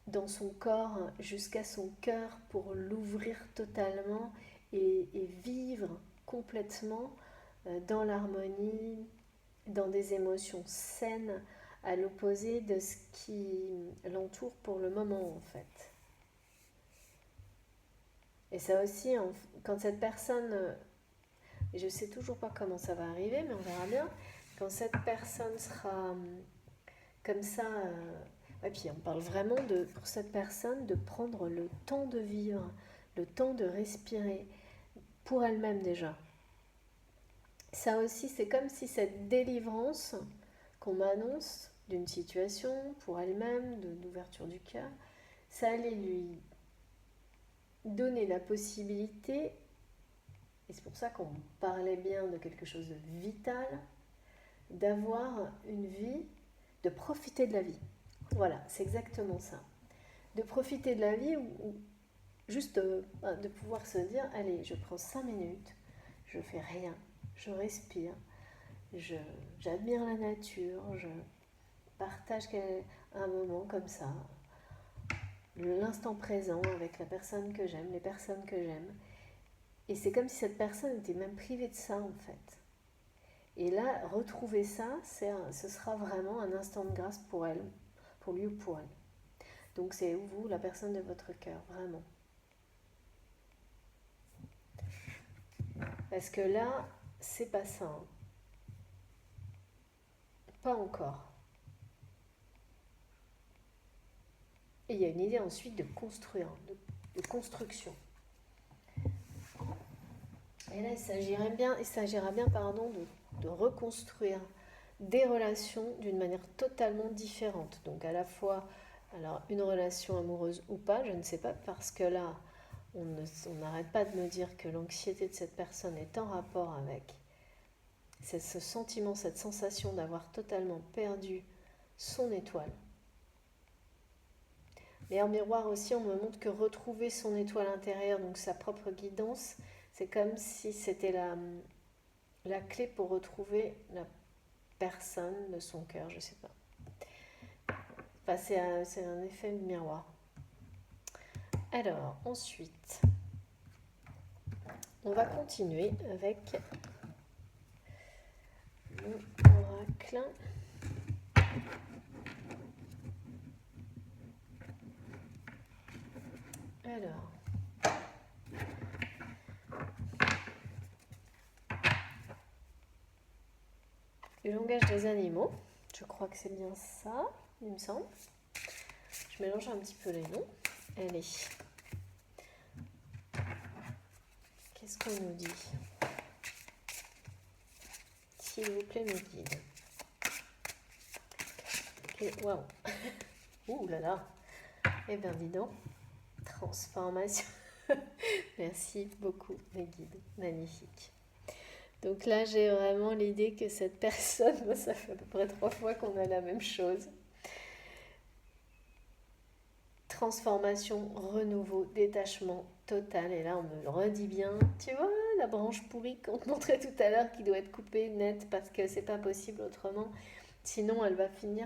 A: dans son corps jusqu'à son cœur pour l'ouvrir totalement et vivre complètement dans l'harmonie, dans des émotions saines, à l'opposé de ce qui l'entoure pour le moment en fait. Et ça aussi, quand cette personne, et je ne sais toujours pas comment ça va arriver, mais on verra bien, quand cette personne sera comme ça, et puis on parle vraiment pour cette personne de prendre le temps de vivre, le temps de respirer, pour elle-même déjà. Ça aussi, c'est comme si cette délivrance qu'on m'annonce, d'une situation pour elle-même, d'ouverture du cœur, ça allait lui donner la possibilité, et c'est pour ça qu'on parlait bien de quelque chose de vital, d'avoir une vie, de profiter de la vie. Voilà, c'est exactement ça. De profiter de la vie ou juste de pouvoir se dire, allez, je prends 5 minutes, je fais rien, je respire, j'admire la nature, je partage un moment comme ça, l'instant présent avec la personne que j'aime, les personnes que j'aime. Et c'est comme si cette personne était même privée de ça en fait. Et là, retrouver ça, ce sera vraiment un instant de grâce pour elle, pour lui ou pour elle. Donc c'est vous, la personne de votre cœur, vraiment. Parce que là, c'est pas ça. Hein. Pas encore. Et il y a une idée ensuite de construire, de construction. Et là, il s'agira bien, de reconstruire des relations d'une manière totalement différente. Donc à la fois, alors une relation amoureuse ou pas, je ne sais pas, parce que là, on n'arrête pas de me dire que l'anxiété de cette personne est en rapport avec ce sentiment, cette sensation d'avoir totalement perdu son étoile. Mais en miroir aussi, on me montre que retrouver son étoile intérieure, donc sa propre guidance, c'est comme si c'était la clé pour retrouver la personne de son cœur, je sais pas. Enfin, c'est un effet de miroir. Alors, ensuite, on va continuer avec mon oracle. Alors, le langage des animaux, je crois que c'est bien ça, il me semble. Je mélange un petit peu les noms. Allez. Qu'est-ce qu'on nous dit? S'il vous plaît, mes guides. Okay. Waouh. Ouh là là. Eh bien, dis donc. Transformation. Merci beaucoup, mes guides. Magnifique. Donc là, j'ai vraiment l'idée que cette personne, ça fait à peu près 3 fois qu'on a la même chose. Transformation, renouveau, détachement total. Et là, on me le redit bien. Tu vois, la branche pourrie qu'on te montrait tout à l'heure qui doit être coupée net parce que c'est pas possible autrement. Sinon, elle finit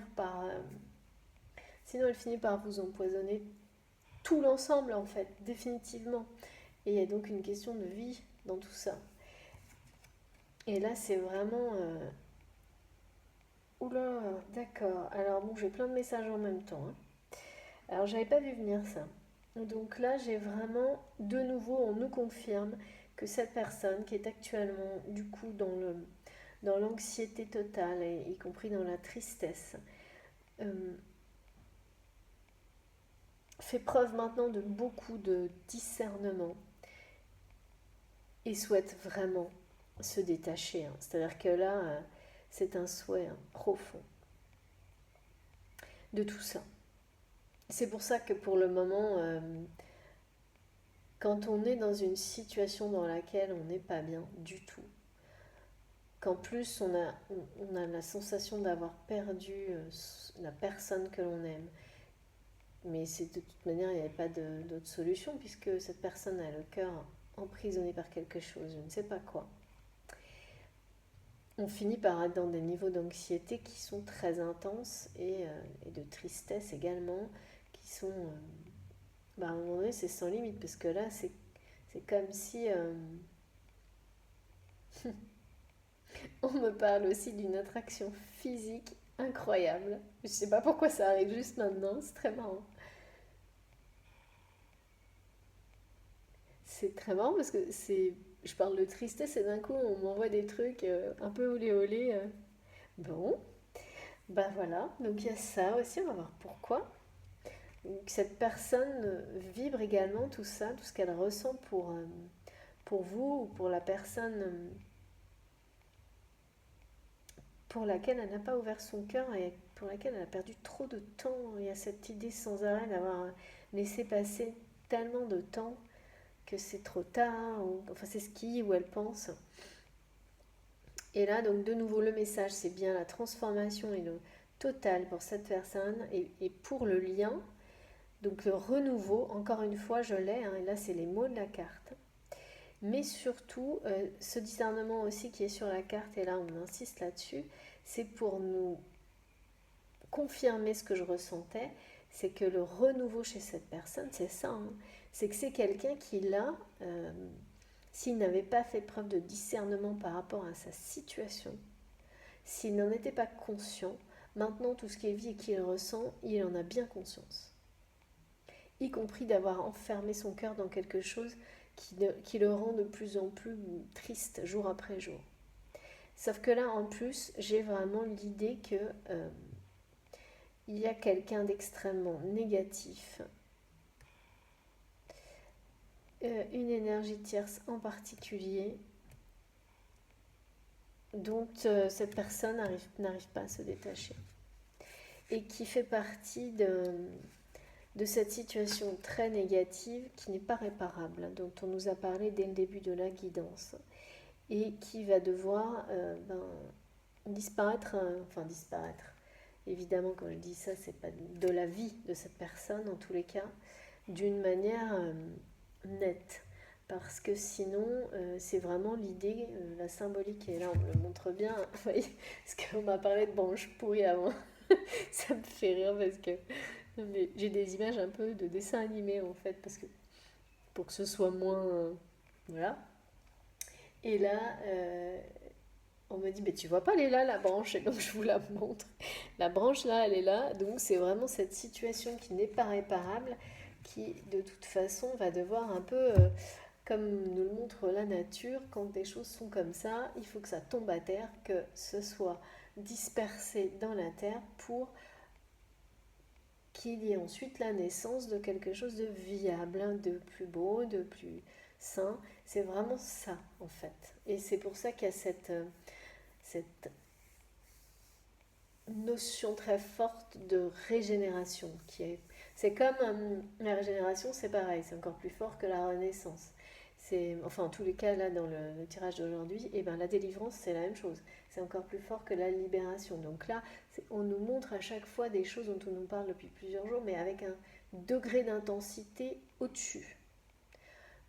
A: par vous empoisonner tout l'ensemble, en fait, définitivement. Et il y a donc une question de vie dans tout ça. Et là, c'est vraiment... Oula, d'accord. Alors bon, j'ai plein de messages en même temps. Hein. Alors, j'avais pas vu venir ça. Donc là, j'ai vraiment, de nouveau, on nous confirme que cette personne qui est actuellement, du coup, dans l'anxiété totale, y compris dans la tristesse, fait preuve maintenant de beaucoup de discernement et souhaite vraiment se détacher. Hein. C'est-à-dire que là, c'est un souhait profond de tout ça. C'est pour ça que pour le moment, quand on est dans une situation dans laquelle on n'est pas bien du tout, qu'en plus on a la sensation d'avoir perdu la personne que l'on aime, mais c'est de toute manière, il n'y avait pas d'autre solution puisque cette personne a le cœur emprisonné par quelque chose, je ne sais pas quoi. On finit par être dans des niveaux d'anxiété qui sont très intenses et de tristesse également, qui sont... à un moment donné, c'est sans limite, parce que là, c'est comme si... on me parle aussi d'une attraction physique incroyable. Je sais pas pourquoi ça arrive juste maintenant, c'est très marrant. C'est très marrant parce que je parle de tristesse et d'un coup on m'envoie des trucs un peu olé olé. Bon, bah voilà, donc il y a ça aussi, on va voir pourquoi. Donc, cette personne vibre également tout ça, tout ce qu'elle ressent pour vous ou pour la personne pour laquelle elle n'a pas ouvert son cœur et pour laquelle elle a perdu trop de temps. Il y a cette idée sans arrêt d'avoir laissé passer tellement de temps que c'est trop tard, enfin c'est ce qui ou elle pense. Et là, donc de nouveau, le message, c'est bien la transformation et le total pour cette personne et pour le lien. Donc le renouveau, encore une fois, je l'ai, hein, et là c'est les mots de la carte. Mais surtout, ce discernement aussi qui est sur la carte, et là on insiste là-dessus, c'est pour nous confirmer ce que je ressentais, c'est que le renouveau chez cette personne, c'est ça, hein, c'est que c'est quelqu'un qui là, s'il n'avait pas fait preuve de discernement par rapport à sa situation, s'il n'en était pas conscient, maintenant tout ce qu'il vit et qu'il ressent, il en a bien conscience. Y compris d'avoir enfermé son cœur dans quelque chose qui le rend de plus en plus triste jour après jour. Sauf que là, en plus, j'ai vraiment l'idée que il y a quelqu'un d'extrêmement négatif, une énergie tierce en particulier, dont cette personne n'arrive pas à se détacher. Et qui fait partie de cette situation très négative qui n'est pas réparable, dont on nous a parlé dès le début de la guidance, et qui va devoir disparaître, enfin disparaître. Évidemment, quand je dis ça, c'est pas de la vie de cette personne, en tous les cas, d'une manière nette. Parce que sinon, c'est vraiment l'idée, la symbolique, et là on me le montre bien, vous voyez, parce qu'on m'a parlé de branches pourries avant. Ça me fait rire parce que j'ai des images un peu de dessin animé en fait, parce que pour que ce soit moins. Voilà. Et là, on me dit, mais tu vois pas, elle est là, la branche, et donc je vous la montre. La branche là, elle est là, donc c'est vraiment cette situation qui n'est pas réparable, qui de toute façon va devoir un peu, comme nous le montre la nature, quand des choses sont comme ça, il faut que ça tombe à terre, que ce soit dispersé dans la terre pour qu'il y ait ensuite la naissance de quelque chose de viable, de plus beau, de plus sain. C'est vraiment ça en fait. Et c'est pour ça qu'il y a cette notion très forte de régénération c'est comme la régénération, c'est pareil, c'est encore plus fort que la renaissance. Enfin en tous les cas là dans le tirage d'aujourd'hui, et ben la délivrance c'est la même chose, c'est encore plus fort que la libération. Donc là on nous montre à chaque fois des choses dont on nous parle depuis plusieurs jours, mais avec un degré d'intensité au-dessus.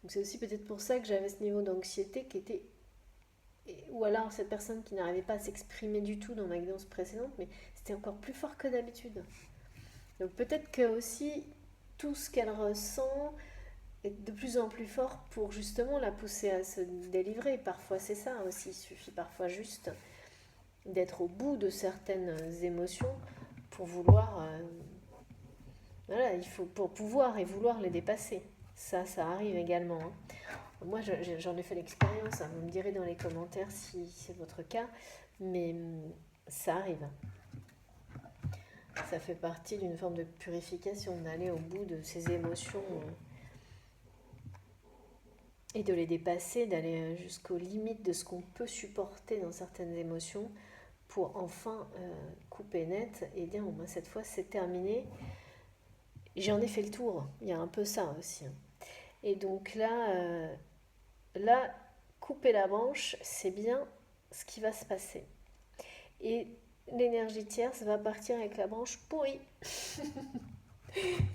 A: Donc c'est aussi peut-être pour ça que j'avais ce niveau d'anxiété qui était, ou alors cette personne qui n'arrivait pas à s'exprimer du tout dans ma guidance précédente, mais c'était encore plus fort que d'habitude. Donc peut-être que aussi tout ce qu'elle ressent est de plus en plus fort pour justement la pousser à se délivrer. Parfois c'est ça aussi, il suffit parfois juste d'être au bout de certaines émotions pour vouloir... voilà, il faut pour pouvoir et vouloir les dépasser. Ça arrive également. Hein. Moi, j'en ai fait l'expérience, hein. Vous me direz dans les commentaires si c'est votre cas, mais ça arrive. Ça fait partie d'une forme de purification, d'aller au bout de ces émotions et de les dépasser, d'aller jusqu'aux limites de ce qu'on peut supporter dans certaines émotions pour enfin couper net et dire, bon, moi, cette fois, c'est terminé. J'en ai fait le tour. Il y a un peu ça aussi. Et donc là, couper la branche, c'est bien ce qui va se passer. Et l'énergie tierce va partir avec la branche pourrie.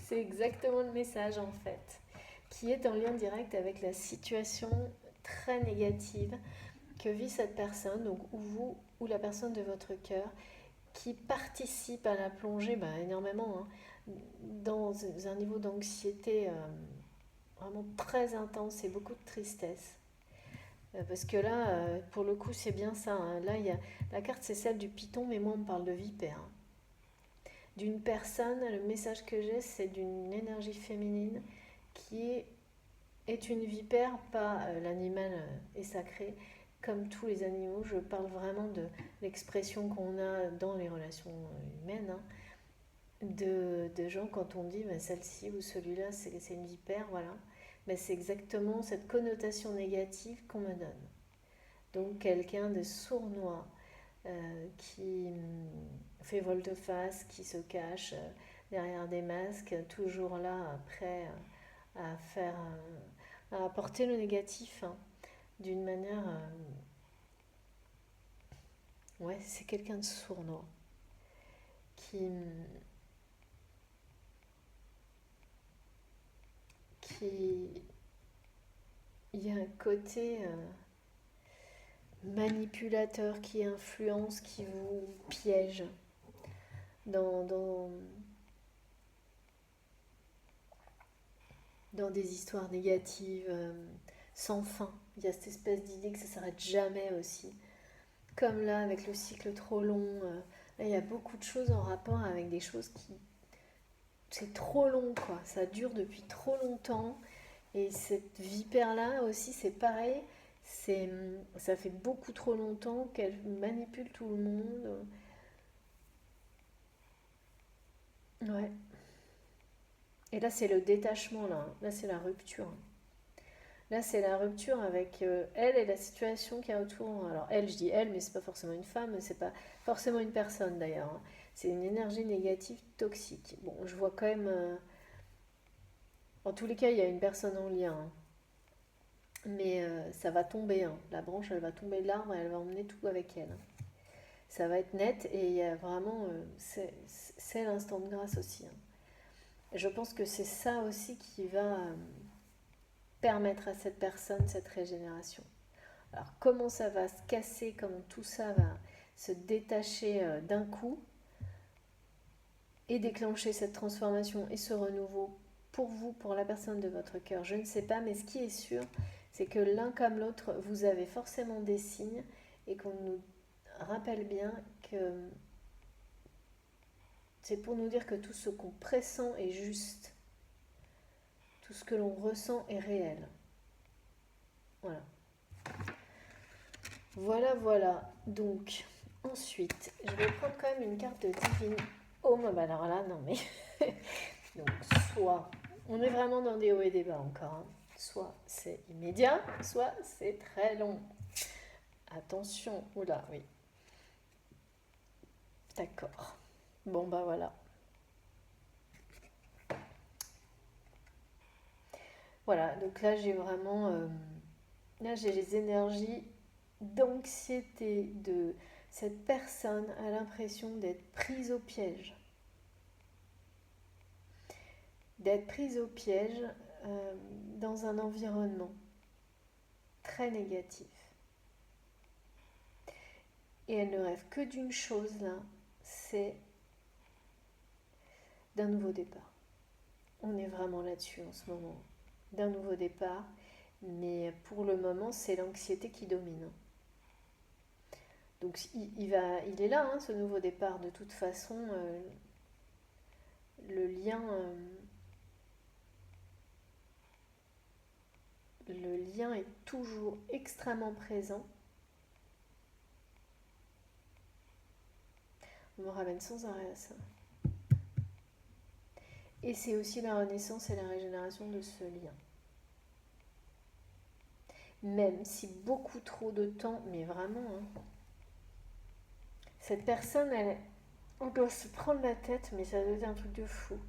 A: C'est exactement le message en fait, qui est en lien direct avec la situation très négative que vit cette personne, donc ou vous ou la personne de votre cœur, qui participe à la plongée énormément, hein, dans un niveau d'anxiété vraiment très intense et beaucoup de tristesse. Parce que là, pour le coup, c'est bien ça. Hein. Là, la carte, c'est celle du python, mais moi, on me parle de vipère. Hein. D'une personne, le message que j'ai, c'est d'une énergie féminine qui est une vipère, pas l'animal est sacré, comme tous les animaux. Je parle vraiment de l'expression qu'on a dans les relations humaines, hein, de gens quand on dit celle-ci ou celui-là, c'est une vipère, voilà. Mais c'est exactement cette connotation négative qu'on me donne. Donc quelqu'un de sournois, qui fait volte-face, qui se cache derrière des masques, toujours là, prêt à faire, à apporter le négatif, hein, d'une manière. Ouais, c'est quelqu'un de sournois qui, qui, il y a un côté manipulateur qui influence, qui vous piège dans, dans, dans des histoires négatives sans fin. Il y a cette espèce d'idée que ça s'arrête jamais aussi. Comme là, avec le cycle trop long, là, il y a beaucoup de choses en rapport avec des choses qui... C'est trop long, quoi. Ça dure depuis trop longtemps. Et cette vipère-là aussi, c'est pareil. Ça fait beaucoup trop longtemps qu'elle manipule tout le monde. Ouais. Et là, c'est le détachement, là. Là, c'est la rupture. Là, c'est la rupture avec elle et la situation qu'il y a autour. Alors, elle, je dis elle, mais c'est pas forcément une femme, c'est pas forcément une personne d'ailleurs, hein. C'est une énergie négative toxique. Bon, je vois quand même. En tous les cas, il y a une personne en lien, hein. Mais ça va tomber, hein. La branche, elle va tomber de l'arbre et elle va emmener tout avec elle, hein. Ça va être net et il y a vraiment. C'est l'instant de grâce aussi, hein. Je pense que c'est ça aussi qui va permettre à cette personne cette régénération. Alors comment ça va se casser, comment tout ça va se détacher d'un coup et déclencher cette transformation et ce renouveau pour vous, pour la personne de votre cœur, je ne sais pas, mais ce qui est sûr, c'est que l'un comme l'autre, vous avez forcément des signes et qu'on nous rappelle bien que c'est pour nous dire que tout ce qu'on pressent est juste, tout ce que l'on ressent est réel. Voilà. Voilà, voilà. Donc, ensuite, je vais prendre quand même une carte de Divine Home. Bah alors là, non mais... Donc, soit, on est vraiment dans des hauts et des bas encore, hein. Soit c'est immédiat, soit c'est très long. Attention, oula, oui. D'accord. Bon, bah voilà. Voilà, donc là, j'ai vraiment... là, j'ai les énergies d'anxiété de cette personne a l'impression d'être prise au piège. D'être prise au piège dans un environnement très négatif. Et elle ne rêve que d'une chose là, c'est d'un nouveau départ. On est vraiment là-dessus en ce moment, d'un nouveau départ, mais pour le moment c'est l'anxiété qui domine. Donc il est là, hein, ce nouveau départ. De toute façon, le lien, le lien est toujours extrêmement présent. On me ramène sans arrêt à ça. Et c'est aussi la renaissance et la régénération de ce lien. Même si beaucoup trop de temps, mais vraiment, hein, cette personne, on doit se prendre la tête, mais ça doit être un truc de fou.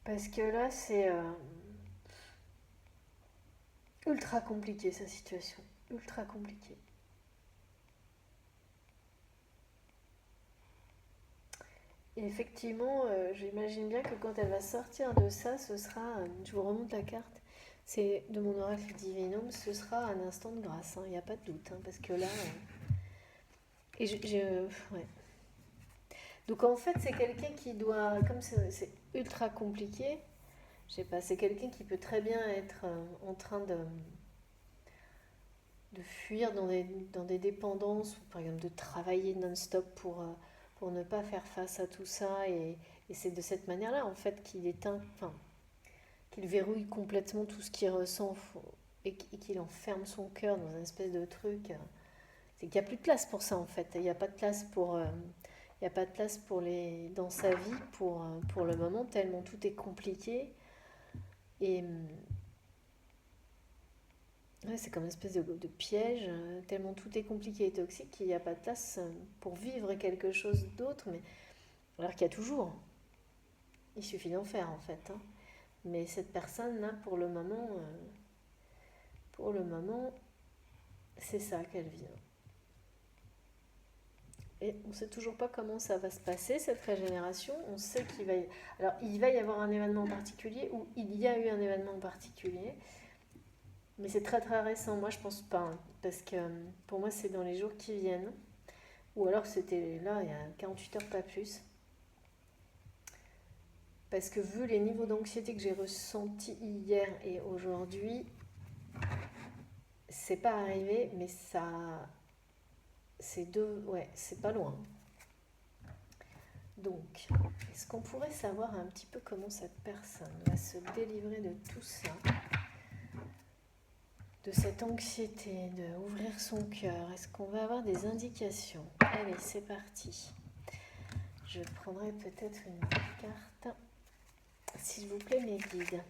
A: Parce que là, c'est ultra compliqué sa situation. Ultra compliqué. Et effectivement, j'imagine bien que quand elle va sortir de ça, ce sera, je vous remonte la carte, c'est de mon oracle divinum, ce sera un instant de grâce, il n'y a pas de doute, hein, parce que là... ouais. Donc en fait, c'est quelqu'un qui doit, comme c'est ultra compliqué, je sais pas, c'est quelqu'un qui peut très bien être en train de fuir dans des dépendances, ou par exemple de travailler non-stop pour ne pas faire face à tout ça. Et c'est de cette manière-là, en fait, qu'il éteint, enfin, qu'il verrouille complètement tout ce qu'il ressent et qu'il enferme son cœur dans une espèce de truc. C'est qu'il n'y a plus de place pour ça, en fait. Il n'y a pas de place pour... il n'y a pas de place dans sa vie pour le moment, tellement tout est compliqué. Et Ouais, c'est comme une espèce de piège, tellement tout est compliqué et toxique qu'il n'y a pas de place pour vivre quelque chose d'autre, mais alors qu'il y a toujours. Il suffit d'en faire en fait, hein. Mais cette personne-là, pour le moment, c'est ça qu'elle vit. Et on ne sait toujours pas comment ça va se passer, cette régénération. On sait qu'il va Alors, il va y avoir un événement particulier, ou il y a eu un événement particulier, mais c'est très très récent. Moi, je pense pas, hein, parce que pour moi, c'est dans les jours qui viennent. Ou alors, c'était là, il y a 48 heures, pas plus. Parce que vu les niveaux d'anxiété que j'ai ressentis hier et aujourd'hui, c'est pas arrivé, mais ça... C'est deux... Ouais, c'est pas loin. Donc, est-ce qu'on pourrait savoir un petit peu comment cette personne va se délivrer de tout ça, de cette anxiété, d'ouvrir son cœur? Est-ce qu'on va avoir des indications? Allez, c'est parti. Je prendrai peut-être une carte. S'il vous plaît, mes guides.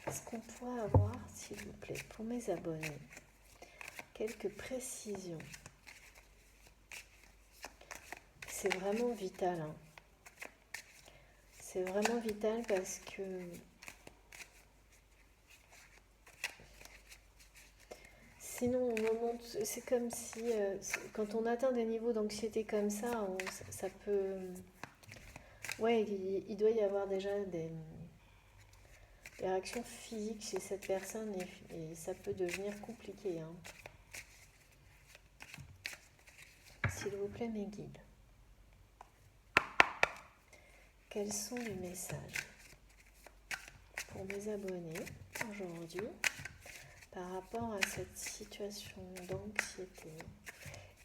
A: Est-ce qu'on pourrait avoir, s'il vous plaît, pour mes abonnés, quelques précisions? C'est vraiment vital, hein. C'est vraiment vital parce que sinon, au moment, c'est comme si, quand on atteint des niveaux d'anxiété comme ça, ça peut... Ouais, il doit y avoir déjà des réactions physiques chez cette personne et ça peut devenir compliqué, hein. S'il vous plaît, mes guides. Quels sont les messages pour mes abonnés aujourd'hui par rapport à cette situation d'anxiété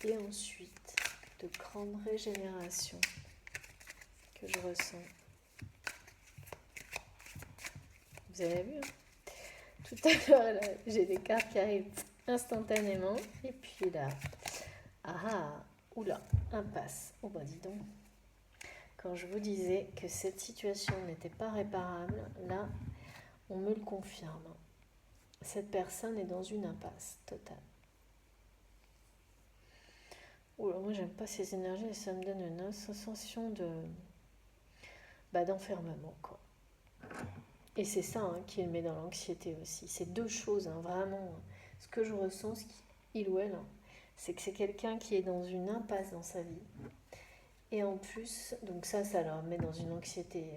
A: et ensuite de grande régénération que je ressens? Vous avez vu, hein, tout à l'heure, là, j'ai des cartes qui arrivent instantanément. Et puis là, oula, impasse. Oh bah dis donc. Quand je vous disais que cette situation n'était pas réparable, là, on me le confirme. Cette personne est dans une impasse totale. Oula, moi j'aime pas ces énergies et ça me donne une sensation d'enfermement, quoi. Et c'est ça, hein, qui le met dans l'anxiété aussi. C'est deux choses, hein, vraiment. Ce que je ressens, il ou elle, hein, c'est que c'est quelqu'un qui est dans une impasse dans sa vie. Et en plus, donc ça leur met dans une anxiété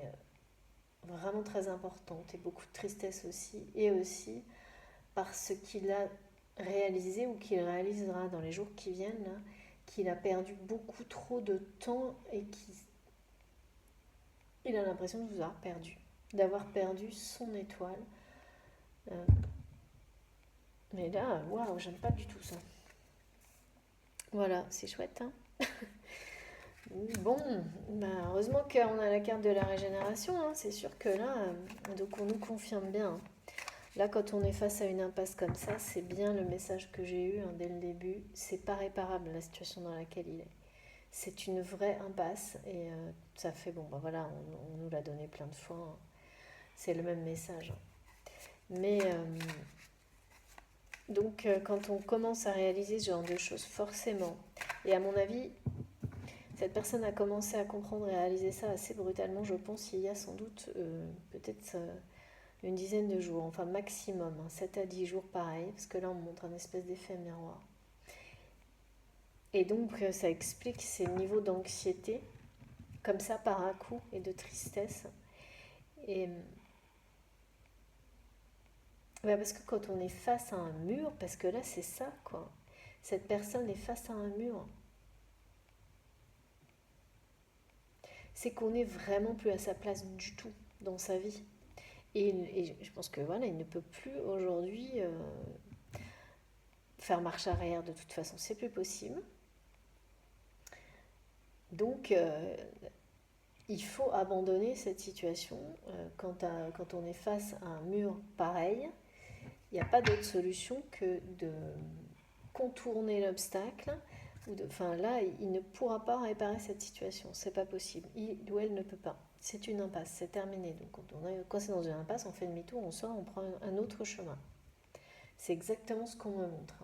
A: vraiment très importante et beaucoup de tristesse aussi. Et aussi parce qu'il a réalisé ou qu'il réalisera dans les jours qui viennent, là, qu'il a perdu beaucoup trop de temps et qu'il a l'impression de vous avoir perdu, d'avoir perdu son étoile. Mais là, waouh, j'aime pas du tout ça. Voilà, c'est chouette, hein. Bon, heureusement qu'on a la carte de la régénération, hein. C'est sûr que là, donc on nous confirme bien. Là, quand on est face à une impasse comme ça, c'est bien le message que j'ai eu, hein, dès le début. C'est pas réparable la situation dans laquelle il est. C'est une vraie impasse et ça fait bon, voilà, on nous l'a donné plein de fois, hein. C'est le même message, hein. Mais donc, quand on commence à réaliser ce genre de choses, forcément, et à mon avis, cette personne a commencé à comprendre et à réaliser ça assez brutalement, je pense, il y a sans doute peut-être une dizaine de jours, enfin maximum, hein, 7 à 10 jours pareil, parce que là on montre un espèce d'effet miroir. Et donc ça explique ces niveaux d'anxiété, comme ça par un coup, et de tristesse. Et parce que quand on est face à un mur, parce que là c'est ça quoi, cette personne est face à un mur, c'est qu'on n'est vraiment plus à sa place du tout dans sa vie. Et je pense que voilà, il ne peut plus aujourd'hui faire marche arrière de toute façon, c'est plus possible. Donc il faut abandonner cette situation. Quand on est face à un mur pareil, il n'y a pas d'autre solution que de contourner l'obstacle. Enfin là, il ne pourra pas réparer cette situation, c'est pas possible. Il ou elle ne peut pas. C'est une impasse, c'est terminé. Donc quand c'est dans une impasse, on fait demi-tour, on sort, on prend un autre chemin. C'est exactement ce qu'on me montre.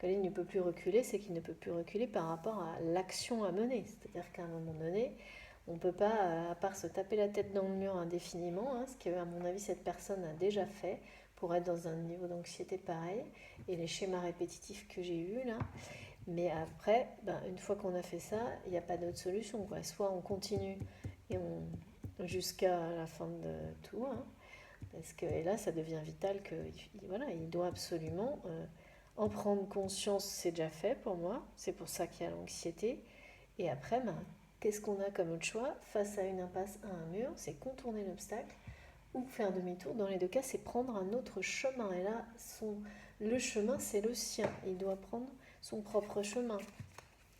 A: Quand il ne peut plus reculer, c'est qu'il ne peut plus reculer par rapport à l'action à mener. C'est-à-dire qu'à un moment donné, on ne peut pas, à part se taper la tête dans le mur indéfiniment, hein, ce que, à mon avis, cette personne a déjà fait pour être dans un niveau d'anxiété pareil, et les schémas répétitifs que j'ai eus là. Mais après, ben, une fois qu'on a fait ça, il n'y a pas d'autre solution, quoi. Soit on continue et jusqu'à la fin de tout, hein, parce que et là, ça devient vital que voilà, il doit absolument en prendre conscience. C'est déjà fait pour moi. C'est pour ça qu'il y a l'anxiété. Et après, ben, qu'est-ce qu'on a comme autre choix face à une impasse, à un mur? C'est contourner l'obstacle ou faire demi-tour. Dans les deux cas, c'est prendre un autre chemin. Et là, le chemin, c'est le sien. Il doit prendre son propre chemin.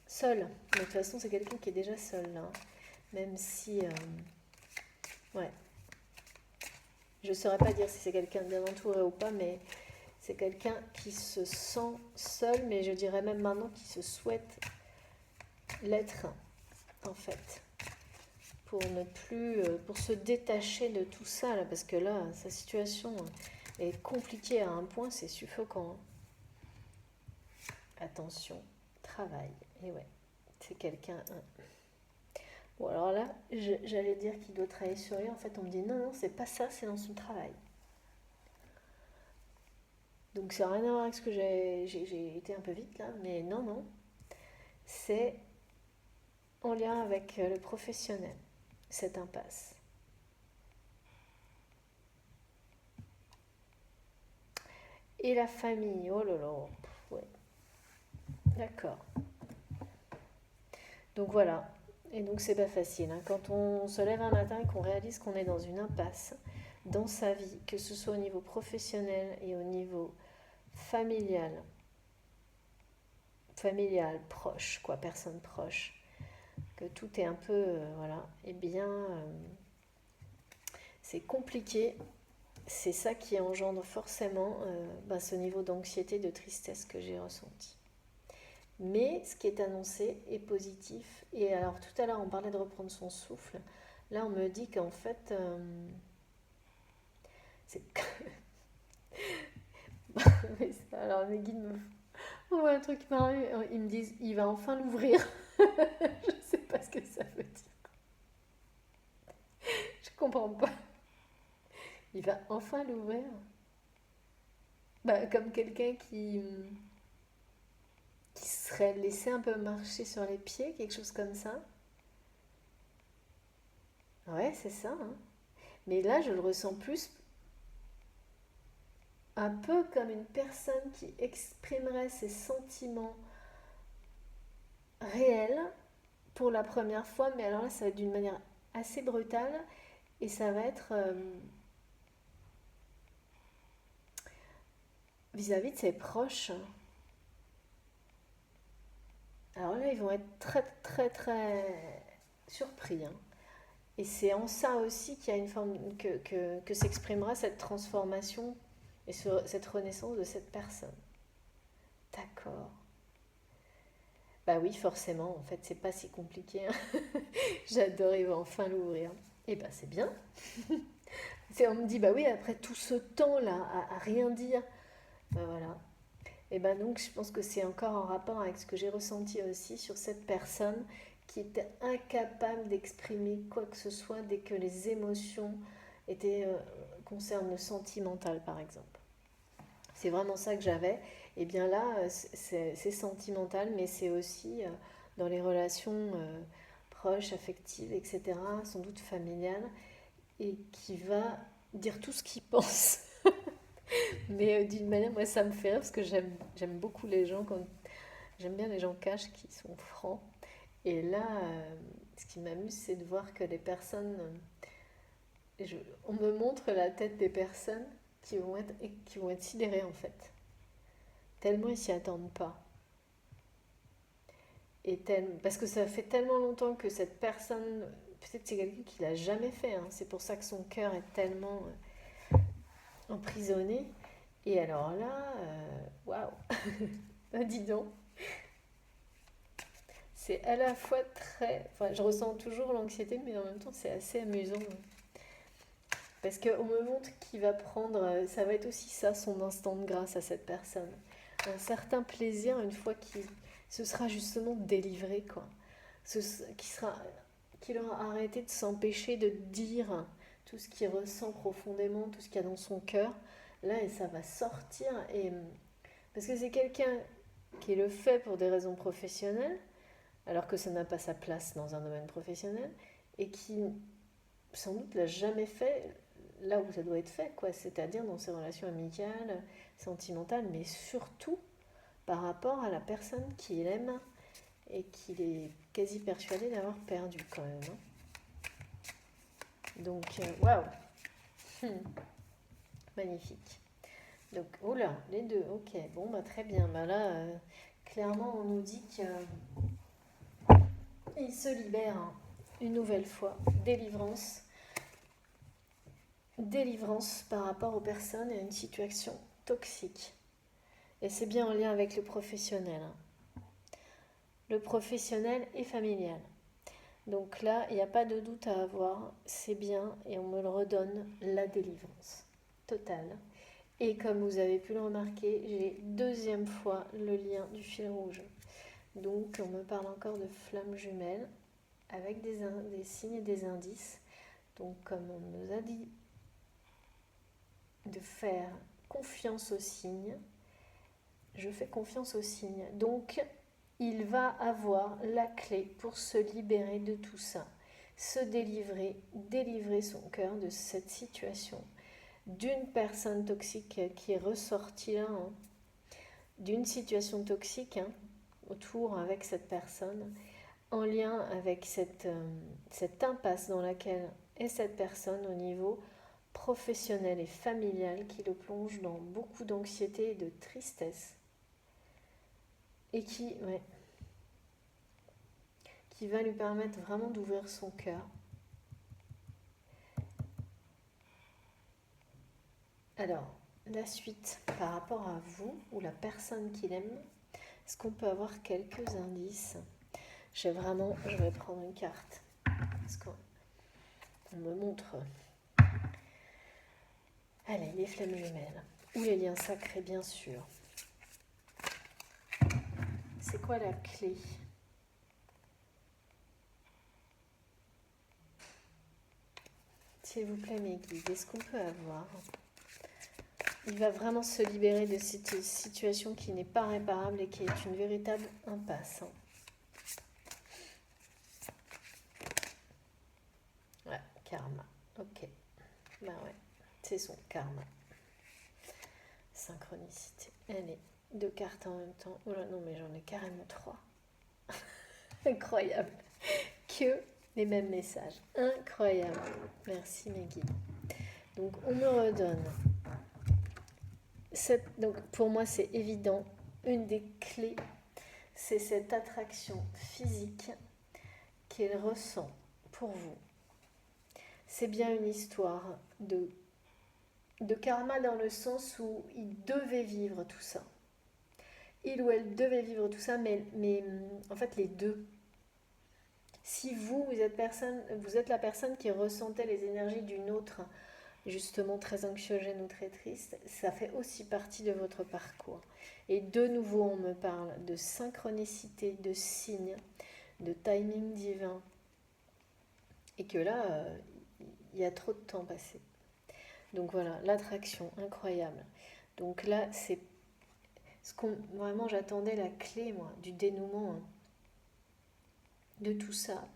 A: Seul. Mais de toute façon, c'est quelqu'un qui est déjà seul là. Même si... ouais. Je ne saurais pas dire si c'est quelqu'un de bien entouré ou pas, mais c'est quelqu'un qui se sent seul, mais je dirais même maintenant qui se souhaite l'être, en fait. Pour ne plus... pour se détacher de tout ça, là, parce que là, sa situation est compliquée à un point, c'est suffocant. Attention, travail. Et ouais, c'est quelqu'un... Bon, alors là, j'allais dire qu'il doit travailler sur lui. En fait, on me dit non, non, c'est pas ça, c'est dans son travail. Donc ça n'a rien à voir avec ce que j'ai été un peu vite là, mais non, non. C'est en lien avec le professionnel, cette impasse. Et la famille, oh là là, ouais, d'accord. Donc voilà, et donc c'est pas facile. Hein. Quand on se lève un matin et qu'on réalise qu'on est dans une impasse dans sa vie, que ce soit au niveau professionnel et au niveau familial, proche, quoi, personne proche, que tout est un peu, voilà, eh bien, c'est compliqué. C'est ça qui engendre forcément ce niveau d'anxiété, de tristesse que j'ai ressenti. Mais ce qui est annoncé est positif. Et alors tout à l'heure, on parlait de reprendre son souffle. Là, on me dit qu'en fait, c'est... alors mes guides me font un truc marrant. Ils me disent, il va enfin l'ouvrir. Je ne sais pas ce que ça veut dire. Je comprends pas. Il va enfin l'ouvrir. Comme quelqu'un qui serait laissé un peu marcher sur les pieds, quelque chose comme ça. Ouais, c'est ça. Hein. Mais là, je le ressens plus un peu comme une personne qui exprimerait ses sentiments réels pour la première fois. Mais alors là, ça va être d'une manière assez brutale et ça va être vis-à-vis de ses proches. Alors là, ils vont être très, très, très surpris. Hein. Et c'est en ça aussi qu'il y a une forme que s'exprimera cette transformation et cette renaissance de cette personne. D'accord. Bah oui, forcément, en fait, c'est pas si compliqué. Hein. J'adore, il va enfin l'ouvrir. Et bah c'est bien. On me dit, bah oui, après tout ce temps-là à rien dire, bah voilà. Et ben donc, je pense que c'est encore en rapport avec ce que j'ai ressenti aussi sur cette personne qui était incapable d'exprimer quoi que ce soit dès que les émotions concernent le sentimental, par exemple. C'est vraiment ça que j'avais. Et bien là, c'est sentimental, mais c'est aussi dans les relations proches, affectives, etc., sans doute familiales, et qui va dire tout ce qu'il pense. Mais d'une manière, moi, ça me fait rire parce que j'aime beaucoup les gens, j'aime bien les gens cash qui sont francs. Et là, ce qui m'amuse, c'est de voir que les personnes... on me montre la tête des personnes qui vont être sidérées, en fait. Tellement ils s'y attendent pas. Parce que ça fait tellement longtemps que cette personne... Peut-être c'est quelqu'un qui l'a jamais fait. Hein. C'est pour ça que son cœur est tellement emprisonné. Et alors là, waouh, dis donc, c'est à la fois très... Enfin, je ressens toujours l'anxiété, mais en même temps, c'est assez amusant. Parce qu'on me montre qu'il va prendre, ça va être aussi ça, son instant de grâce à cette personne. Un certain plaisir une fois qu'il se sera justement délivré, quoi. Qu'il aura arrêté de s'empêcher de dire tout ce qu'il ressent profondément, tout ce qu'il y a dans son cœur. Là, et ça va sortir. Parce que c'est quelqu'un qui le fait pour des raisons professionnelles, alors que ça n'a pas sa place dans un domaine professionnel, et qui sans doute l'a jamais fait là où ça doit être fait, quoi, c'est-à-dire dans ses relations amicales, sentimentales, mais surtout par rapport à la personne qu'il aime et qu'il est quasi persuadé d'avoir perdu quand même. Donc, waouh, magnifique. Donc, oh là, les deux, ok, bon, bah très bien. Bah là, clairement, on nous dit qu'il se libère une nouvelle fois. Délivrance. Délivrance par rapport aux personnes et à une situation toxique. Et c'est bien en lien avec le professionnel. Le professionnel et familial. Donc là, il n'y a pas de doute à avoir, c'est bien, et on me le redonne, la délivrance totale. Et comme vous avez pu le remarquer, j'ai deuxième fois le lien du fil rouge. Donc on me parle encore de flammes jumelles, avec des signes et des indices. Donc comme on nous a dit de faire confiance aux signes, je fais confiance aux signes. Donc il va avoir la clé pour se libérer de tout ça, se délivrer son cœur de cette situation, d'une personne toxique qui est ressortie là, d'une situation toxique autour avec cette personne, en lien avec cette impasse dans laquelle est cette personne au niveau professionnel et familial qui le plonge dans beaucoup d'anxiété et de tristesse et qui va lui permettre vraiment d'ouvrir son cœur. Alors, la suite par rapport à vous ou la personne qu'il aime, est-ce qu'on peut avoir quelques indices? Je vais prendre une carte parce qu'on me montre. Allez, les flammes jumelles ou les liens sacrés, bien sûr. C'est quoi la clé? S'il vous plaît, mes guides, est-ce qu'on peut avoir? Il va vraiment se libérer de cette situation qui n'est pas réparable et qui est une véritable impasse. Ouais, karma. Ok. Bah ouais, c'est son karma. Synchronicité. Allez, deux cartes en même temps. Oh là non, mais j'en ai carrément trois. Incroyable. Que les mêmes messages. Incroyable. Merci mes guides. Donc on me redonne. Donc pour moi c'est évident. Une des clés, c'est cette attraction physique qu'il ressent pour vous. C'est bien une histoire de karma dans le sens où il devait vivre tout ça. Il ou elle devait vivre tout ça, mais en fait les deux. Si vous êtes la personne qui ressentait les énergies d'une autre, justement très anxiogène ou très triste, ça fait aussi partie de votre parcours. Et de nouveau, on me parle de synchronicité, de signes, de timing divin. Et que là, il y a trop de temps passé. Donc voilà, l'attraction, incroyable. Donc là, c'est vraiment j'attendais la clé, moi, du dénouement de tout ça.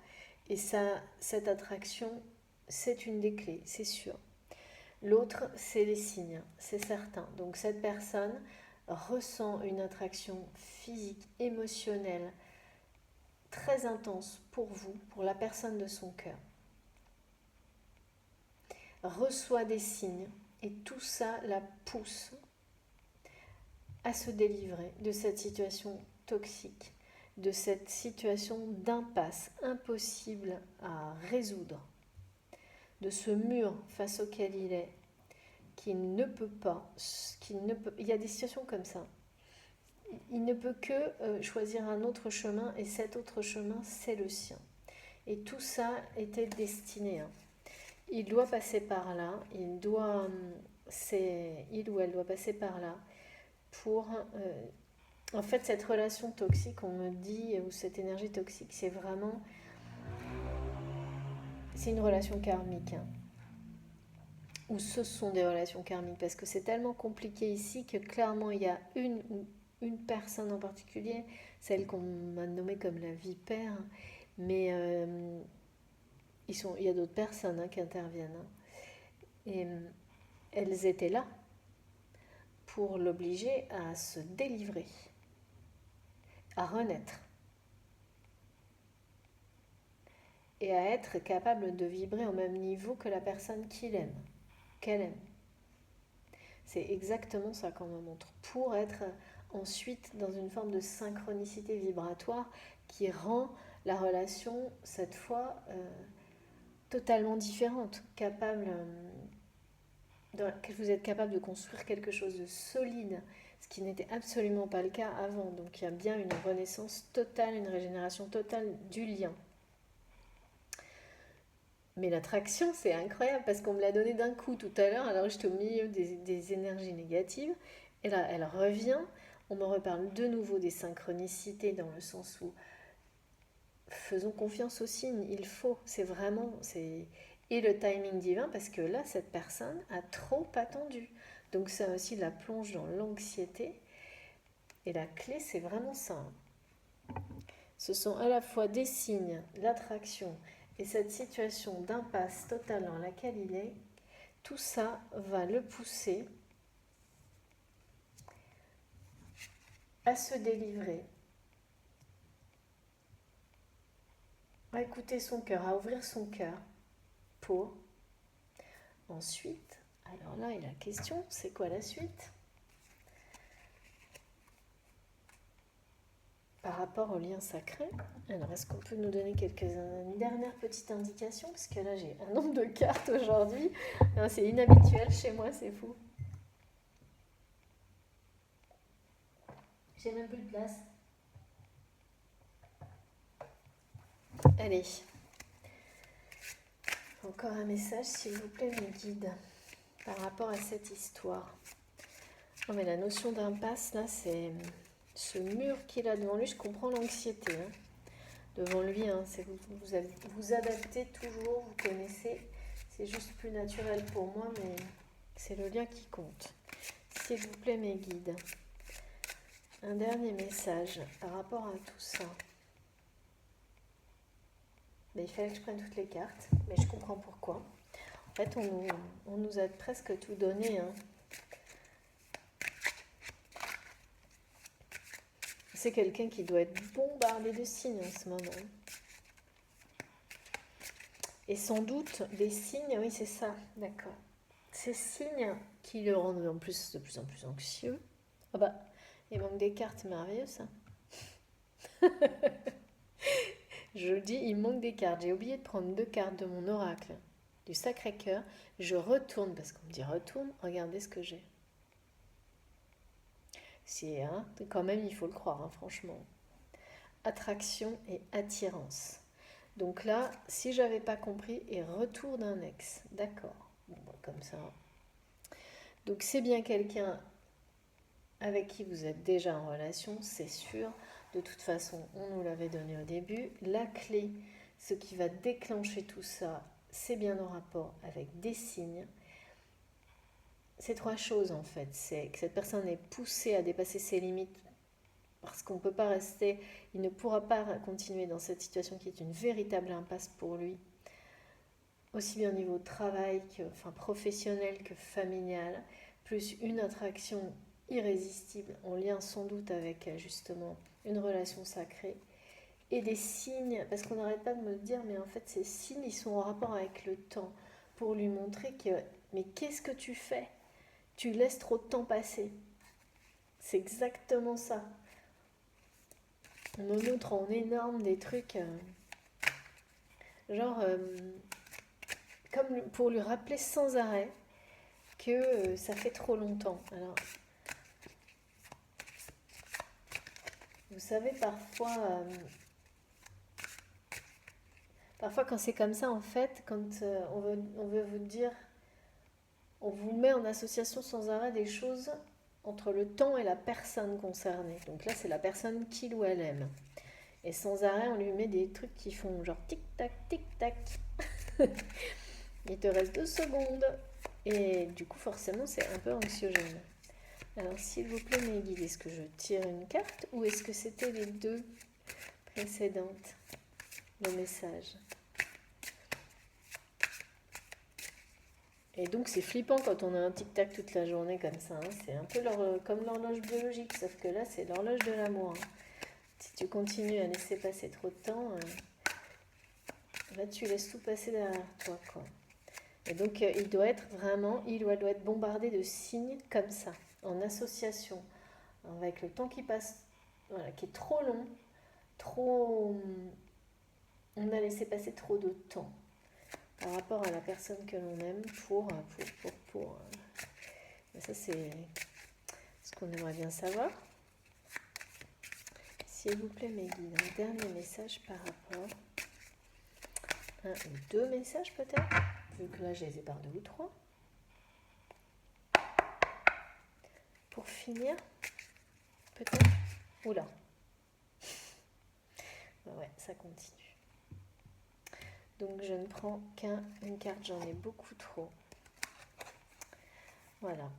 A: Et ça, cette attraction, c'est une des clés, c'est sûr. L'autre, c'est les signes, c'est certain. Donc cette personne ressent une attraction physique, émotionnelle, très intense pour vous, pour la personne de son cœur. Reçoit des signes et tout ça la pousse à se délivrer de cette situation toxique, de cette situation d'impasse impossible à résoudre, de ce mur face auquel il est, qu'il ne peut pas, il y a des situations comme ça. Il ne peut que choisir un autre chemin et cet autre chemin, c'est le sien. Et tout ça était destiné. il doit passer par là, il ou elle doit passer par là pour... en fait, cette relation toxique, on me dit, ou cette énergie toxique, c'est une relation karmique, hein. Ou ce sont des relations karmiques, parce que c'est tellement compliqué ici que clairement il y a une personne en particulier, celle qu'on m'a nommée comme la vipère, mais il y a d'autres personnes, hein, qui interviennent, hein. Et elles étaient là pour l'obliger à se délivrer, à renaître et à être capable de vibrer au même niveau que la personne qu'elle aime. C'est exactement ça qu'on me montre, pour être ensuite dans une forme de synchronicité vibratoire qui rend la relation, cette fois, totalement différente, que vous êtes capable de construire quelque chose de solide, ce qui n'était absolument pas le cas avant. Donc il y a bien une renaissance totale, une régénération totale du lien. Mais l'attraction, c'est incroyable parce qu'on me l'a donné d'un coup tout à l'heure, alors j'étais au milieu des énergies négatives, et là elle revient, on me reparle de nouveau des synchronicités dans le sens où faisons confiance aux signes, il faut, et le timing divin, parce que là, cette personne a trop attendu. Donc ça aussi la plonge dans l'anxiété. Et la clé, c'est vraiment ça. Ce sont à la fois des signes, l'attraction et cette situation d'impasse totale dans laquelle il est. Tout ça va le pousser à se délivrer, à écouter son cœur, à ouvrir son cœur pour ensuite... Alors là, et la question, c'est quoi la suite? Par rapport au lien sacré, alors est-ce qu'on peut nous donner une dernière petite indication? Parce que là, j'ai un nombre de cartes aujourd'hui. C'est inhabituel chez moi, c'est fou. J'ai même plus de place. Allez. Encore un message, s'il vous plaît, mes guides, par rapport à cette histoire. Non, mais la notion d'impasse, là, c'est ce mur qu'il a devant lui. Je comprends l'anxiété, hein. Devant lui, hein, vous adaptez toujours, vous connaissez. C'est juste plus naturel pour moi, mais c'est le lien qui compte. S'il vous plaît, mes guides, un dernier message par rapport à tout ça. Mais il fallait que je prenne toutes les cartes, mais je comprends pourquoi. En fait, on nous a presque tout donné, hein. C'est quelqu'un qui doit être bombardé de signes en ce moment. Et sans doute des signes, oui c'est ça, d'accord. Ces signes qui le rendent en plus de plus en plus anxieux. Ah bah, il manque des cartes, merveilleux ça. Je dis, il manque des cartes. J'ai oublié de prendre 2 cartes de mon oracle du Sacré-Cœur. Je retourne, parce qu'on me dit retourne, regardez ce que j'ai. C'est, hein, quand même, il faut le croire, hein, franchement. Attraction et attirance. Donc là, si j'avais pas compris, et retour d'un ex. D'accord. Bon, comme ça. Donc c'est bien quelqu'un avec qui vous êtes déjà en relation, c'est sûr. De toute façon, on nous l'avait donné au début. La clé, ce qui va déclencher tout ça, c'est bien en rapport avec des signes. C'est 3 choses en fait. C'est que cette personne est poussée à dépasser ses limites parce qu'on ne peut pas rester, il ne pourra pas continuer dans cette situation qui est une véritable impasse pour lui, aussi bien au niveau travail, professionnel que familial, plus une attraction irrésistible en lien sans doute avec justement une relation sacrée, et des signes, parce qu'on n'arrête pas de me le dire, mais en fait ces signes ils sont en rapport avec le temps, pour lui montrer que mais qu'est-ce que tu fais? Tu laisses trop de temps passer. C'est exactement ça. On me montre en énorme des trucs, comme pour lui rappeler sans arrêt que ça fait trop longtemps. Alors, vous savez, Parfois, quand c'est comme ça, en fait, quand on veut vous dire, on vous met en association sans arrêt des choses entre le temps et la personne concernée. Donc là, c'est la personne qu'il ou elle aime. Et sans arrêt, on lui met des trucs qui font genre tic-tac, tic-tac. Il te reste 2 secondes. Et du coup, forcément, c'est un peu anxiogène. Alors, s'il vous plaît, mes guides, est-ce que je tire une carte ou est-ce que c'était les 2 précédentes, le message? Et donc, c'est flippant quand on a un tic-tac toute la journée comme ça, hein. C'est un peu comme l'horloge biologique, sauf que là, c'est l'horloge de l'amour, hein. Si tu continues à laisser passer trop de temps, là, tu laisses tout passer derrière toi, quoi. Et donc, il ou elle doit être bombardé de signes comme ça, en association, avec le temps qui passe, voilà, qui est trop long, trop... On a laissé passer trop de temps par rapport à la personne que l'on aime pour. Ça, c'est ce qu'on aimerait bien savoir. S'il vous plaît, mes guides, un dernier message par rapport. 1 ou 2 messages peut-être, vu que là, je les ai par 2 ou 3. Pour finir, peut-être. Oula. Ouais, ça continue. Donc, je ne prends qu'une carte, j'en ai beaucoup trop. Voilà.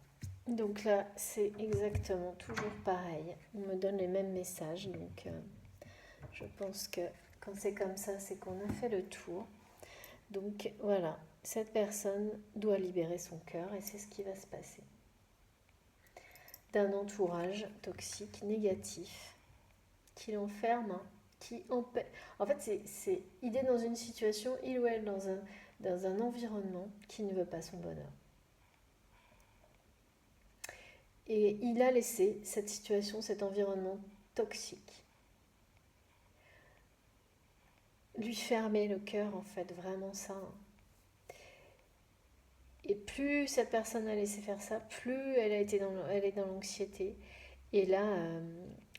A: Donc là, c'est exactement toujours pareil. On me donne les mêmes messages. Donc, je pense que quand c'est comme ça, c'est qu'on a fait le tour. Donc, voilà. Cette personne doit libérer son cœur et c'est ce qui va se passer. D'un entourage toxique, négatif, qui l'enferme, qui empêche. En fait, il est dans une situation, il ou elle, dans un environnement qui ne veut pas son bonheur. Et il a laissé cette situation, cet environnement toxique, lui fermer le cœur, en fait, vraiment ça. Et plus cette personne a laissé faire ça, plus elle est dans l'anxiété. Et là,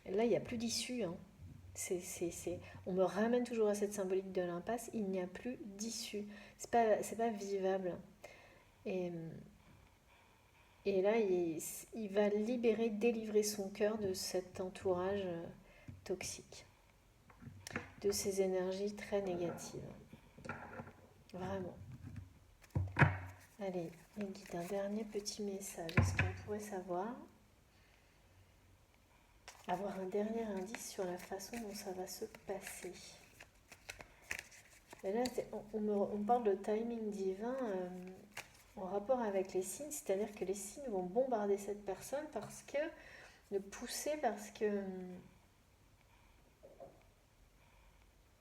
A: il n'y a plus d'issue, hein. On me ramène toujours à cette symbolique de l'impasse. Il n'y a plus d'issue. C'est pas vivable. Et là, il va délivrer son cœur de cet entourage toxique, de ces énergies très négatives. Vraiment. Allez, les guides, un dernier petit message. Est-ce qu'on pourrait avoir un dernier indice sur la façon dont ça va se passer? Et là, on parle de timing divin en rapport avec les signes, c'est-à-dire que les signes vont bombarder cette personne le pousser parce que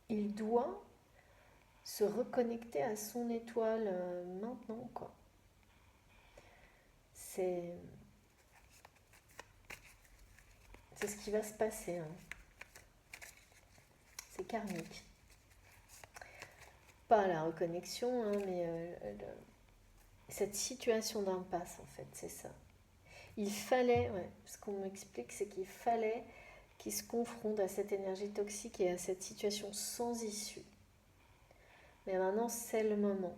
A: il doit se reconnecter à son étoile maintenant, quoi. C'est ce qui va se passer, hein. C'est karmique. Pas la reconnexion, hein, mais cette situation d'impasse, en fait, c'est ça. Il fallait, ce qu'on m'explique, c'est qu'il fallait qu'il se confronte à cette énergie toxique et à cette situation sans issue. Mais maintenant, c'est le moment.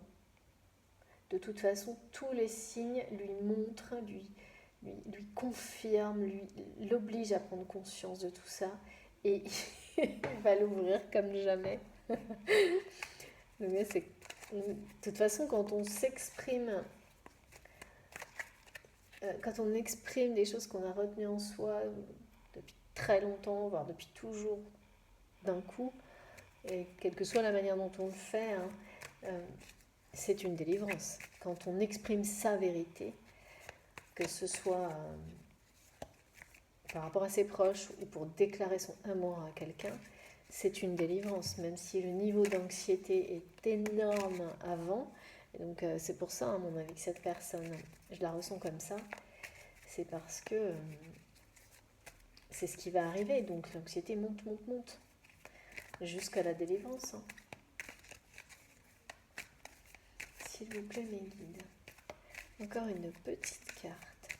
A: De toute façon, tous les signes lui montrent, lui confirment, l'obligent à prendre conscience de tout ça. Et il va l'ouvrir comme jamais. Donc, de toute façon, quand on s'exprime, quand on exprime des choses qu'on a retenues en soi depuis très longtemps, voire depuis toujours, d'un coup, et quelle que soit la manière dont on le fait, hein, c'est une délivrance. Quand on exprime sa vérité, que ce soit par rapport à ses proches ou pour déclarer son amour à quelqu'un, c'est une délivrance, même si le niveau d'anxiété est énorme avant. Et donc c'est pour ça, à mon avis, que cette personne, je la ressens comme ça, c'est parce que c'est ce qui va arriver. Donc l'anxiété monte, monte, monte, jusqu'à la délivrance, hein. S'il vous plaît, mes guides. Encore une petite carte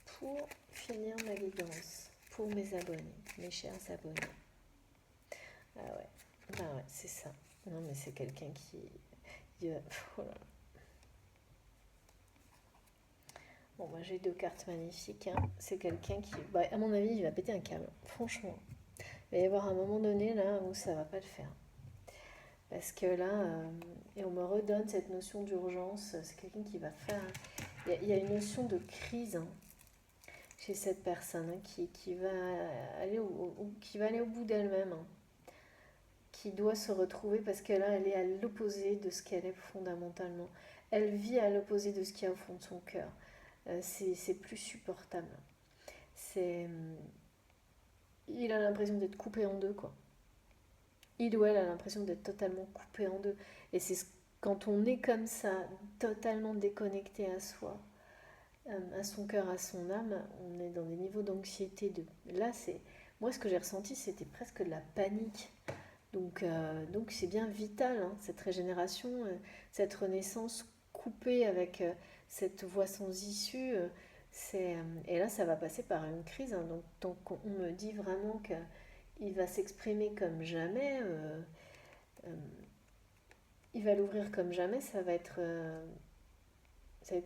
A: pour finir ma guidance, pour mes abonnés, mes chers abonnés. Ah ouais, c'est ça. Non, mais c'est quelqu'un qui... Oh là là. Bon, moi j'ai deux cartes magnifiques, hein. C'est quelqu'un qui... Bah, à mon avis, il va péter un câble. Franchement. Il va y avoir un moment donné, là, où ça va pas le faire. Parce que là, et on me redonne cette notion d'urgence. C'est quelqu'un qui va faire... Il y a une notion de crise, hein, chez cette personne, hein, qui va qui va aller au bout d'elle-même, hein, qui doit se retrouver parce que là, elle est à l'opposé de ce qu'elle est fondamentalement. Elle vit à l'opposé de ce qu'il y a au fond de son cœur. C'est plus supportable. C'est, il a l'impression d'être coupé en deux, quoi. Il ou elle a l'impression d'être totalement coupé en deux. Et quand on est comme ça, totalement déconnecté à soi, à son cœur, à son âme, on est dans des niveaux d'anxiété. Là, moi, ce que j'ai ressenti, c'était presque de la panique. Donc c'est bien vital, hein, cette régénération, cette renaissance coupée avec cette voie sans issue. Et là, ça va passer par une crise, hein. Donc, tant qu'on me dit vraiment qu'il va s'exprimer comme jamais, euh, il va l'ouvrir comme jamais, ça va être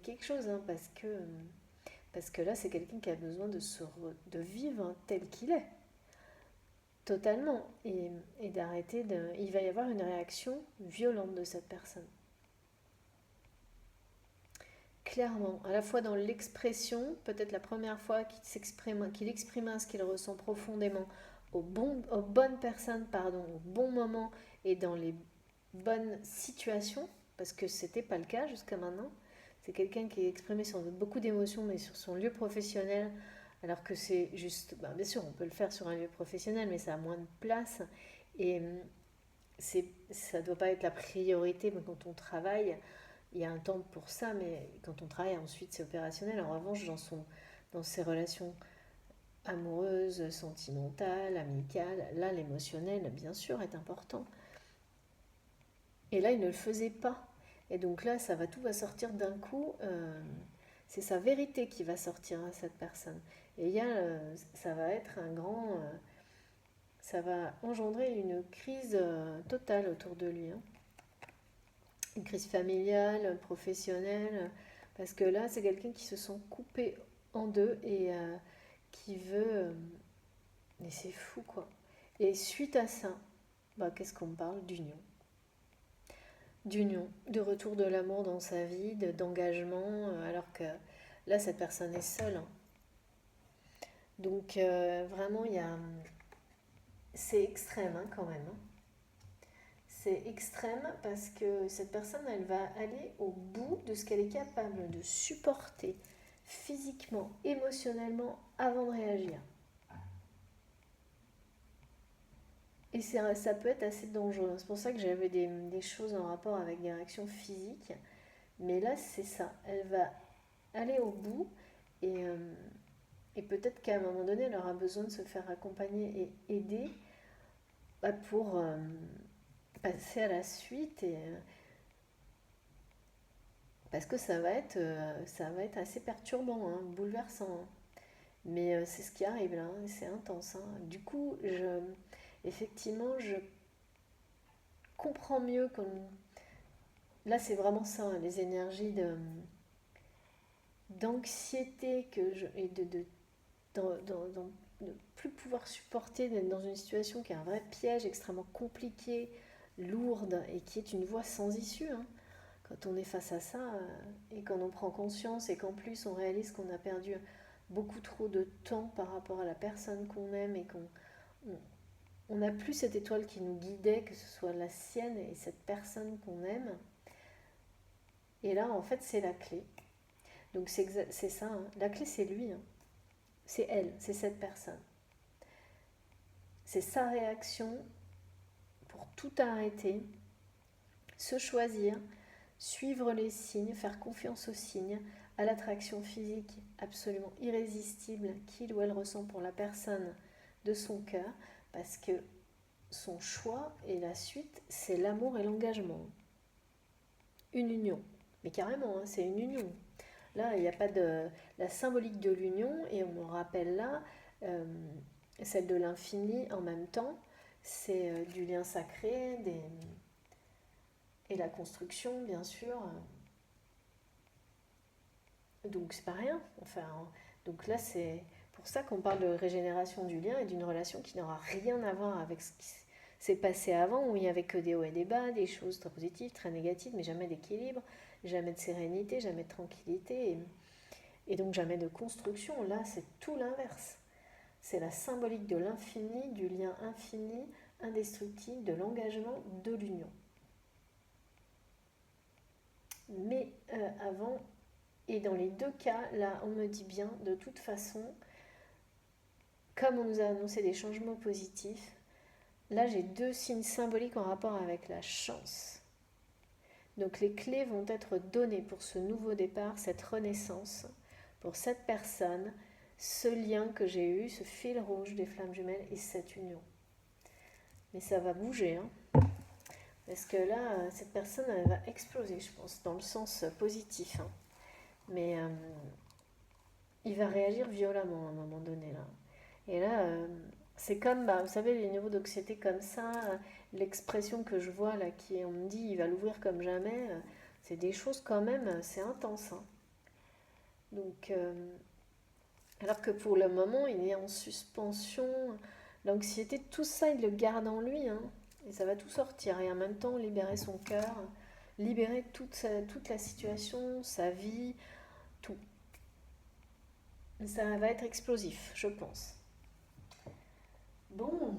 A: quelque chose, hein, parce que là, c'est quelqu'un qui a besoin de vivre, hein, tel qu'il est. Totalement. Et d'arrêter de... Il va y avoir une réaction violente de cette personne. Clairement, à la fois dans l'expression, peut-être la première fois qu'il exprima ce qu'il ressent profondément aux bonnes personnes, pardon, au bon moment et dans les bonnes situations, parce que c'était pas le cas jusqu'à maintenant. C'est quelqu'un qui exprimait sans doute beaucoup d'émotions, mais sur son lieu professionnel, alors que c'est juste, ben, bien sûr, on peut le faire sur un lieu professionnel, mais ça a moins de place. Et ça ne doit pas être la priorité, mais quand on travaille, il y a un temps pour ça, mais quand on travaille ensuite, c'est opérationnel. En revanche, dans ces relations amoureuses, sentimentales, amicales, là, l'émotionnel, bien sûr, est important. Et là, il ne le faisait pas. Et donc là, tout va sortir d'un coup. C'est sa vérité qui va sortir à cette personne. Et ça va être ça va engendrer une crise totale autour de lui, hein. Une crise familiale, professionnelle, parce que là, c'est quelqu'un qui se sent coupé en deux et qui veut... mais c'est fou, quoi. Et suite à ça, bah, qu'est-ce qu'on parle? D'union. D'union, de retour de l'amour dans sa vie, d'engagement, alors que là, cette personne est seule, hein. Donc, vraiment, c'est extrême, hein, quand même, hein. C'est extrême parce que cette personne, elle va aller au bout de ce qu'elle est capable de supporter physiquement, émotionnellement, avant de réagir. Et ça peut être assez dangereux. C'est pour ça que j'avais des choses en rapport avec des réactions physiques. Mais là, c'est ça. Elle va aller au bout et, euh, et peut-être qu'à un moment donné, elle aura besoin de se faire accompagner et aider, bah, pour passer à la suite. Parce que ça va être assez perturbant, hein, bouleversant, hein. Mais c'est ce qui arrive là, hein, c'est intense, hein. Du coup, effectivement, je comprends mieux là, c'est vraiment ça, hein, les énergies d'anxiété et de ne plus pouvoir supporter d'être dans une situation qui est un vrai piège extrêmement compliqué, lourde et qui est une voie sans issue, hein. Quand on est face à ça et qu'on en prend conscience et qu'en plus on réalise qu'on a perdu beaucoup trop de temps par rapport à la personne qu'on aime et on n'a plus cette étoile qui nous guidait, que ce soit la sienne et cette personne qu'on aime. Et là, en fait, c'est la clé. Donc c'est ça, hein. La clé, c'est lui, hein. C'est elle, c'est cette personne. C'est sa réaction pour tout arrêter, se choisir, suivre les signes, faire confiance aux signes, à l'attraction physique absolument irrésistible qu'il ou elle ressent pour la personne de son cœur, parce que son choix et la suite, c'est l'amour et l'engagement. Une union. Mais carrément, hein, c'est une union. Là, il n'y a pas de... La symbolique de l'union, et on me rappelle là, euh, celle de l'infini en même temps, c'est du lien sacré, Et la construction, bien sûr. Donc c'est pas rien. Enfin, donc là, c'est pour ça qu'on parle de régénération du lien et d'une relation qui n'aura rien à voir avec ce qui s'est passé avant, où il n'y avait que des hauts et des bas, des choses très positives, très négatives, mais jamais d'équilibre, jamais de sérénité, jamais de tranquillité, et donc jamais de construction. Là, c'est tout l'inverse. C'est la symbolique de l'infini, du lien infini, indestructible, de l'engagement, de l'union. Mais avant, et dans les deux cas, là, on me dit bien, de toute façon, comme on nous a annoncé des changements positifs, là, j'ai deux signes symboliques en rapport avec la chance. Donc les clés vont être données pour ce nouveau départ, cette renaissance, pour cette personne, ce lien que j'ai eu, ce fil rouge des flammes jumelles et cette union. Mais ça va bouger, hein. Parce que là, cette personne, elle va exploser, je pense, dans le sens positif, hein. Mais il va réagir violemment à un moment donné, là. Et là, c'est comme, vous savez, les niveaux d'anxiété comme ça, l'expression que je vois là, qui on me dit, il va l'ouvrir comme jamais, c'est des choses quand même, c'est intense, hein. Donc, alors que pour le moment, il est en suspension, l'anxiété, tout ça, il le garde en lui, hein. Et ça va tout sortir. Et en même temps, libérer son cœur, libérer toute la situation, sa vie, tout. Ça va être explosif, je pense. Bon,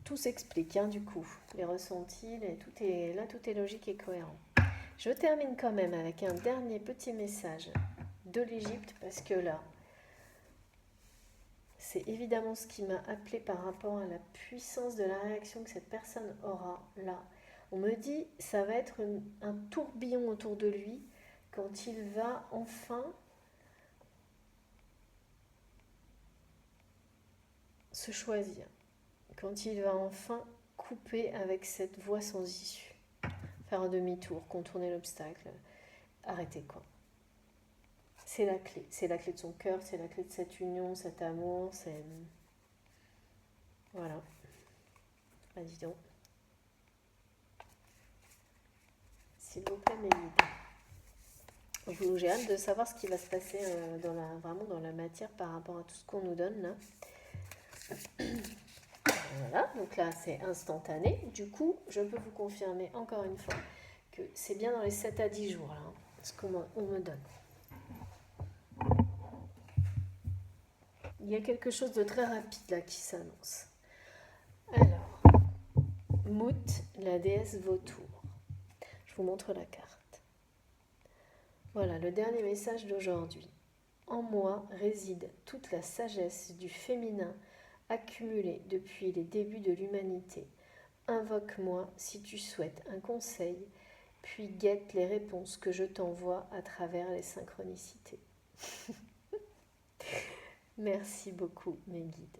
A: tout s'explique, hein, du coup. Les ressentis, tout est logique et cohérent. Je termine quand même avec un dernier petit message de l'Égypte, parce que là, c'est évidemment ce qui m'a appelé par rapport à la puissance de la réaction que cette personne aura là. On me dit, ça va être un tourbillon autour de lui quand il va enfin se choisir, quand il va enfin couper avec cette voie sans issue, faire un demi-tour, contourner l'obstacle, arrêter quoi. C'est la clé de son cœur, c'est la clé de cette union, cet amour, c'est... Voilà. Bah dis donc. S'il vous plaît, mes guides. J'ai hâte de savoir ce qui va se passer vraiment dans la matière par rapport à tout ce qu'on nous donne là. Voilà, donc là c'est instantané. Du coup, je peux vous confirmer encore une fois que c'est bien dans les 7 à 10 jours là, hein, ce qu'on me donne. Il y a quelque chose de très rapide là qui s'annonce. Alors, Mout, la déesse vautour. Je vous montre la carte. Voilà, le dernier message d'aujourd'hui. En moi réside toute la sagesse du féminin accumulée depuis les débuts de l'humanité. Invoque-moi si tu souhaites un conseil, puis guette les réponses que je t'envoie à travers les synchronicités. Merci beaucoup, mes guides.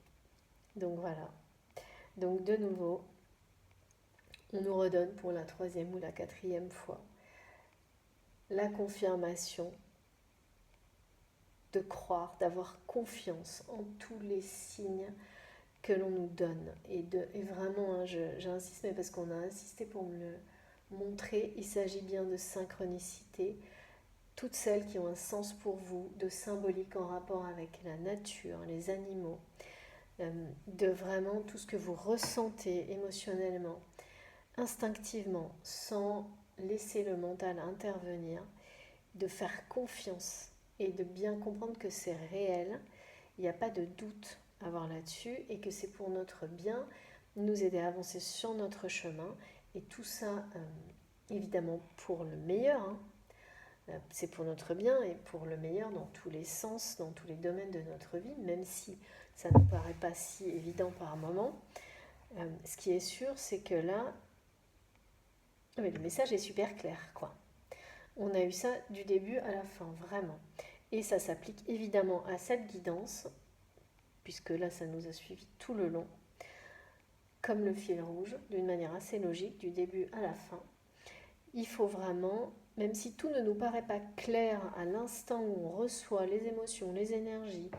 A: Donc voilà. Donc de nouveau, on nous redonne pour la 3e ou la 4e fois la confirmation de croire, d'avoir confiance en tous les signes que l'on nous donne. Et vraiment, hein, j'insiste, mais parce qu'on a insisté pour me le montrer, il s'agit bien de synchronicité, toutes celles qui ont un sens pour vous, de symbolique en rapport avec la nature, les animaux, de vraiment tout ce que vous ressentez émotionnellement, instinctivement, sans laisser le mental intervenir, de faire confiance et de bien comprendre que c'est réel, il n'y a pas de doute à avoir là-dessus et que c'est pour notre bien, nous aider à avancer sur notre chemin et tout ça, évidemment, pour le meilleur, hein. C'est pour notre bien et pour le meilleur dans tous les sens, dans tous les domaines de notre vie, même si ça ne paraît pas si évident par moment. Ce qui est sûr, c'est que là, le message est super clair, quoi. On a eu ça du début à la fin, vraiment. Et ça s'applique évidemment à cette guidance, puisque là, ça nous a suivi tout le long, comme le fil rouge, d'une manière assez logique, du début à la fin. Il faut vraiment, même si tout ne nous paraît pas clair à l'instant où on reçoit les émotions, les énergies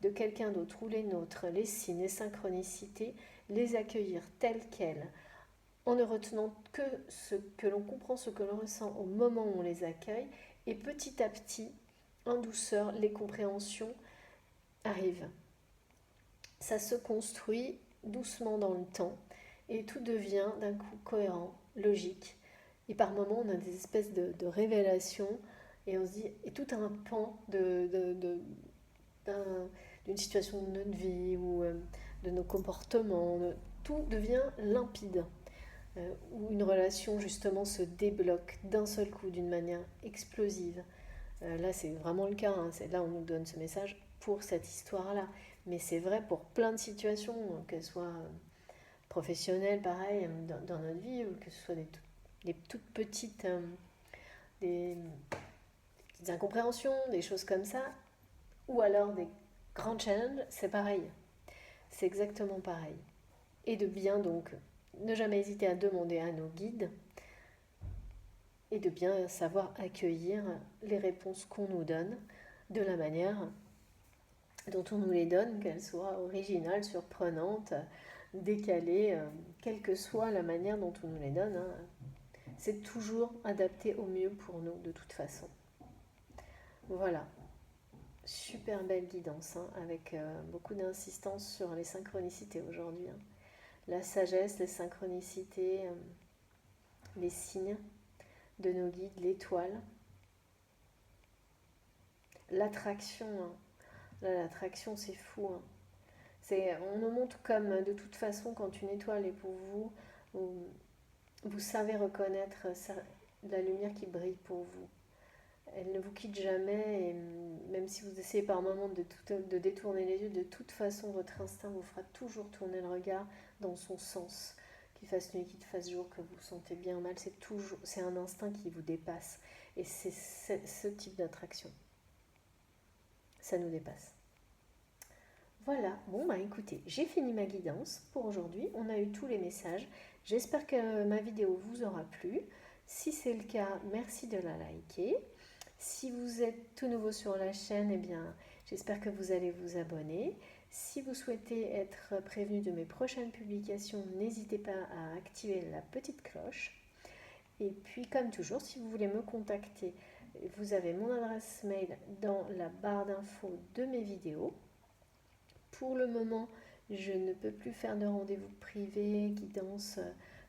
A: de quelqu'un d'autre ou les nôtres, les signes, les synchronicités, les accueillir telles quelles, en ne retenant que ce que l'on comprend, ce que l'on ressent au moment où on les accueille, et petit à petit, en douceur, les compréhensions arrivent. Ça se construit doucement dans le temps, et tout devient d'un coup cohérent, logique. Et par moments, on a des espèces de révélations, et on se dit, et tout un pan d'une situation de notre vie ou de nos comportements, tout devient limpide. Où une relation justement se débloque d'un seul coup, d'une manière explosive. Là, c'est vraiment le cas, hein. Là, on nous donne ce message pour cette histoire-là. Mais c'est vrai pour plein de situations, qu'elles soient professionnelles, pareil, dans notre vie, ou que ce soit des toutes petites, des petites incompréhensions, des choses comme ça, ou alors des grands challenges, c'est pareil. C'est exactement pareil. Et de bien donc ne jamais hésiter à demander à nos guides et de bien savoir accueillir les réponses qu'on nous donne de la manière dont on nous les donne, qu'elles soient originales, surprenantes, décalées, quelle que soit la manière dont on nous les donne, hein. C'est toujours adapté au mieux pour nous de toute façon. Voilà, super belle guidance, hein, avec beaucoup d'insistance sur les synchronicités aujourd'hui, hein. La sagesse, les synchronicités, les signes de nos guides, l'étoile, l'attraction, hein. Là, l'attraction, c'est fou, hein. On nous montre comme de toute façon, quand une étoile est pour vous, vous savez reconnaître la lumière qui brille pour vous. Elle ne vous quitte jamais, et même si vous essayez par moments de détourner les yeux, de toute façon, votre instinct vous fera toujours tourner le regard dans son sens. Qu'il fasse nuit, qu'il fasse jour, que vous vous sentez bien ou mal, c'est un instinct qui vous dépasse. Et c'est ce type d'attraction. Ça nous dépasse. Voilà, bon bah écoutez, j'ai fini ma guidance pour aujourd'hui, on a eu tous les messages, j'espère que ma vidéo vous aura plu. Si c'est le cas, merci de la liker. Si vous êtes tout nouveau sur la chaîne, eh bien j'espère que vous allez vous abonner. Si vous souhaitez être prévenu de mes prochaines publications, n'hésitez pas à activer la petite cloche. Et puis comme toujours, si vous voulez me contacter, vous avez mon adresse mail dans la barre d'infos de mes vidéos. Pour le moment, je ne peux plus faire de rendez-vous privés, guidance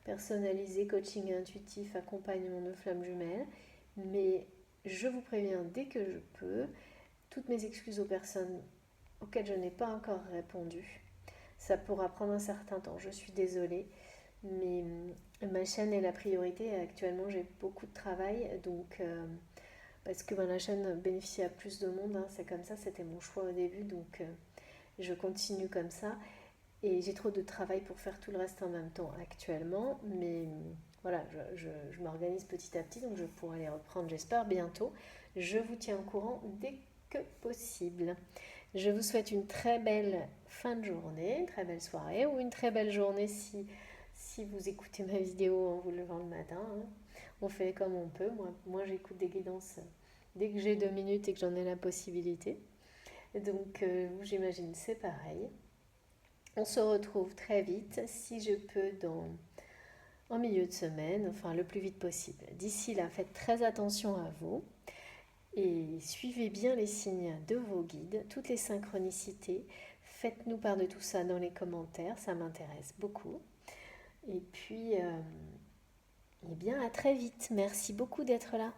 A: personnalisée, coaching intuitif, accompagnement de flammes jumelles. Mais je vous préviens dès que je peux. Toutes mes excuses aux personnes auxquelles je n'ai pas encore répondu. Ça pourra prendre un certain temps, je suis désolée. Mais ma chaîne est la priorité. Actuellement, j'ai beaucoup de travail. Donc, parce que la chaîne bénéficie à plus de monde, hein, c'est comme ça, c'était mon choix au début. Donc, je continue comme ça et j'ai trop de travail pour faire tout le reste en même temps actuellement, mais voilà, je m'organise petit à petit, donc je pourrai les reprendre, j'espère, bientôt. Je vous tiens au courant dès que possible. Je vous souhaite une très belle fin de journée, une très belle soirée ou une très belle journée si vous écoutez ma vidéo en vous levant le matin, hein. On fait comme on peut. Moi j'écoute des guidances dès que j'ai 2 minutes et que j'en ai la possibilité. Donc, j'imagine c'est pareil. On se retrouve très vite, si je peux, en milieu de semaine, enfin le plus vite possible. D'ici là, faites très attention à vous et suivez bien les signes de vos guides, toutes les synchronicités. Faites-nous part de tout ça dans les commentaires, ça m'intéresse beaucoup. Et puis, eh bien, à très vite. Merci beaucoup d'être là.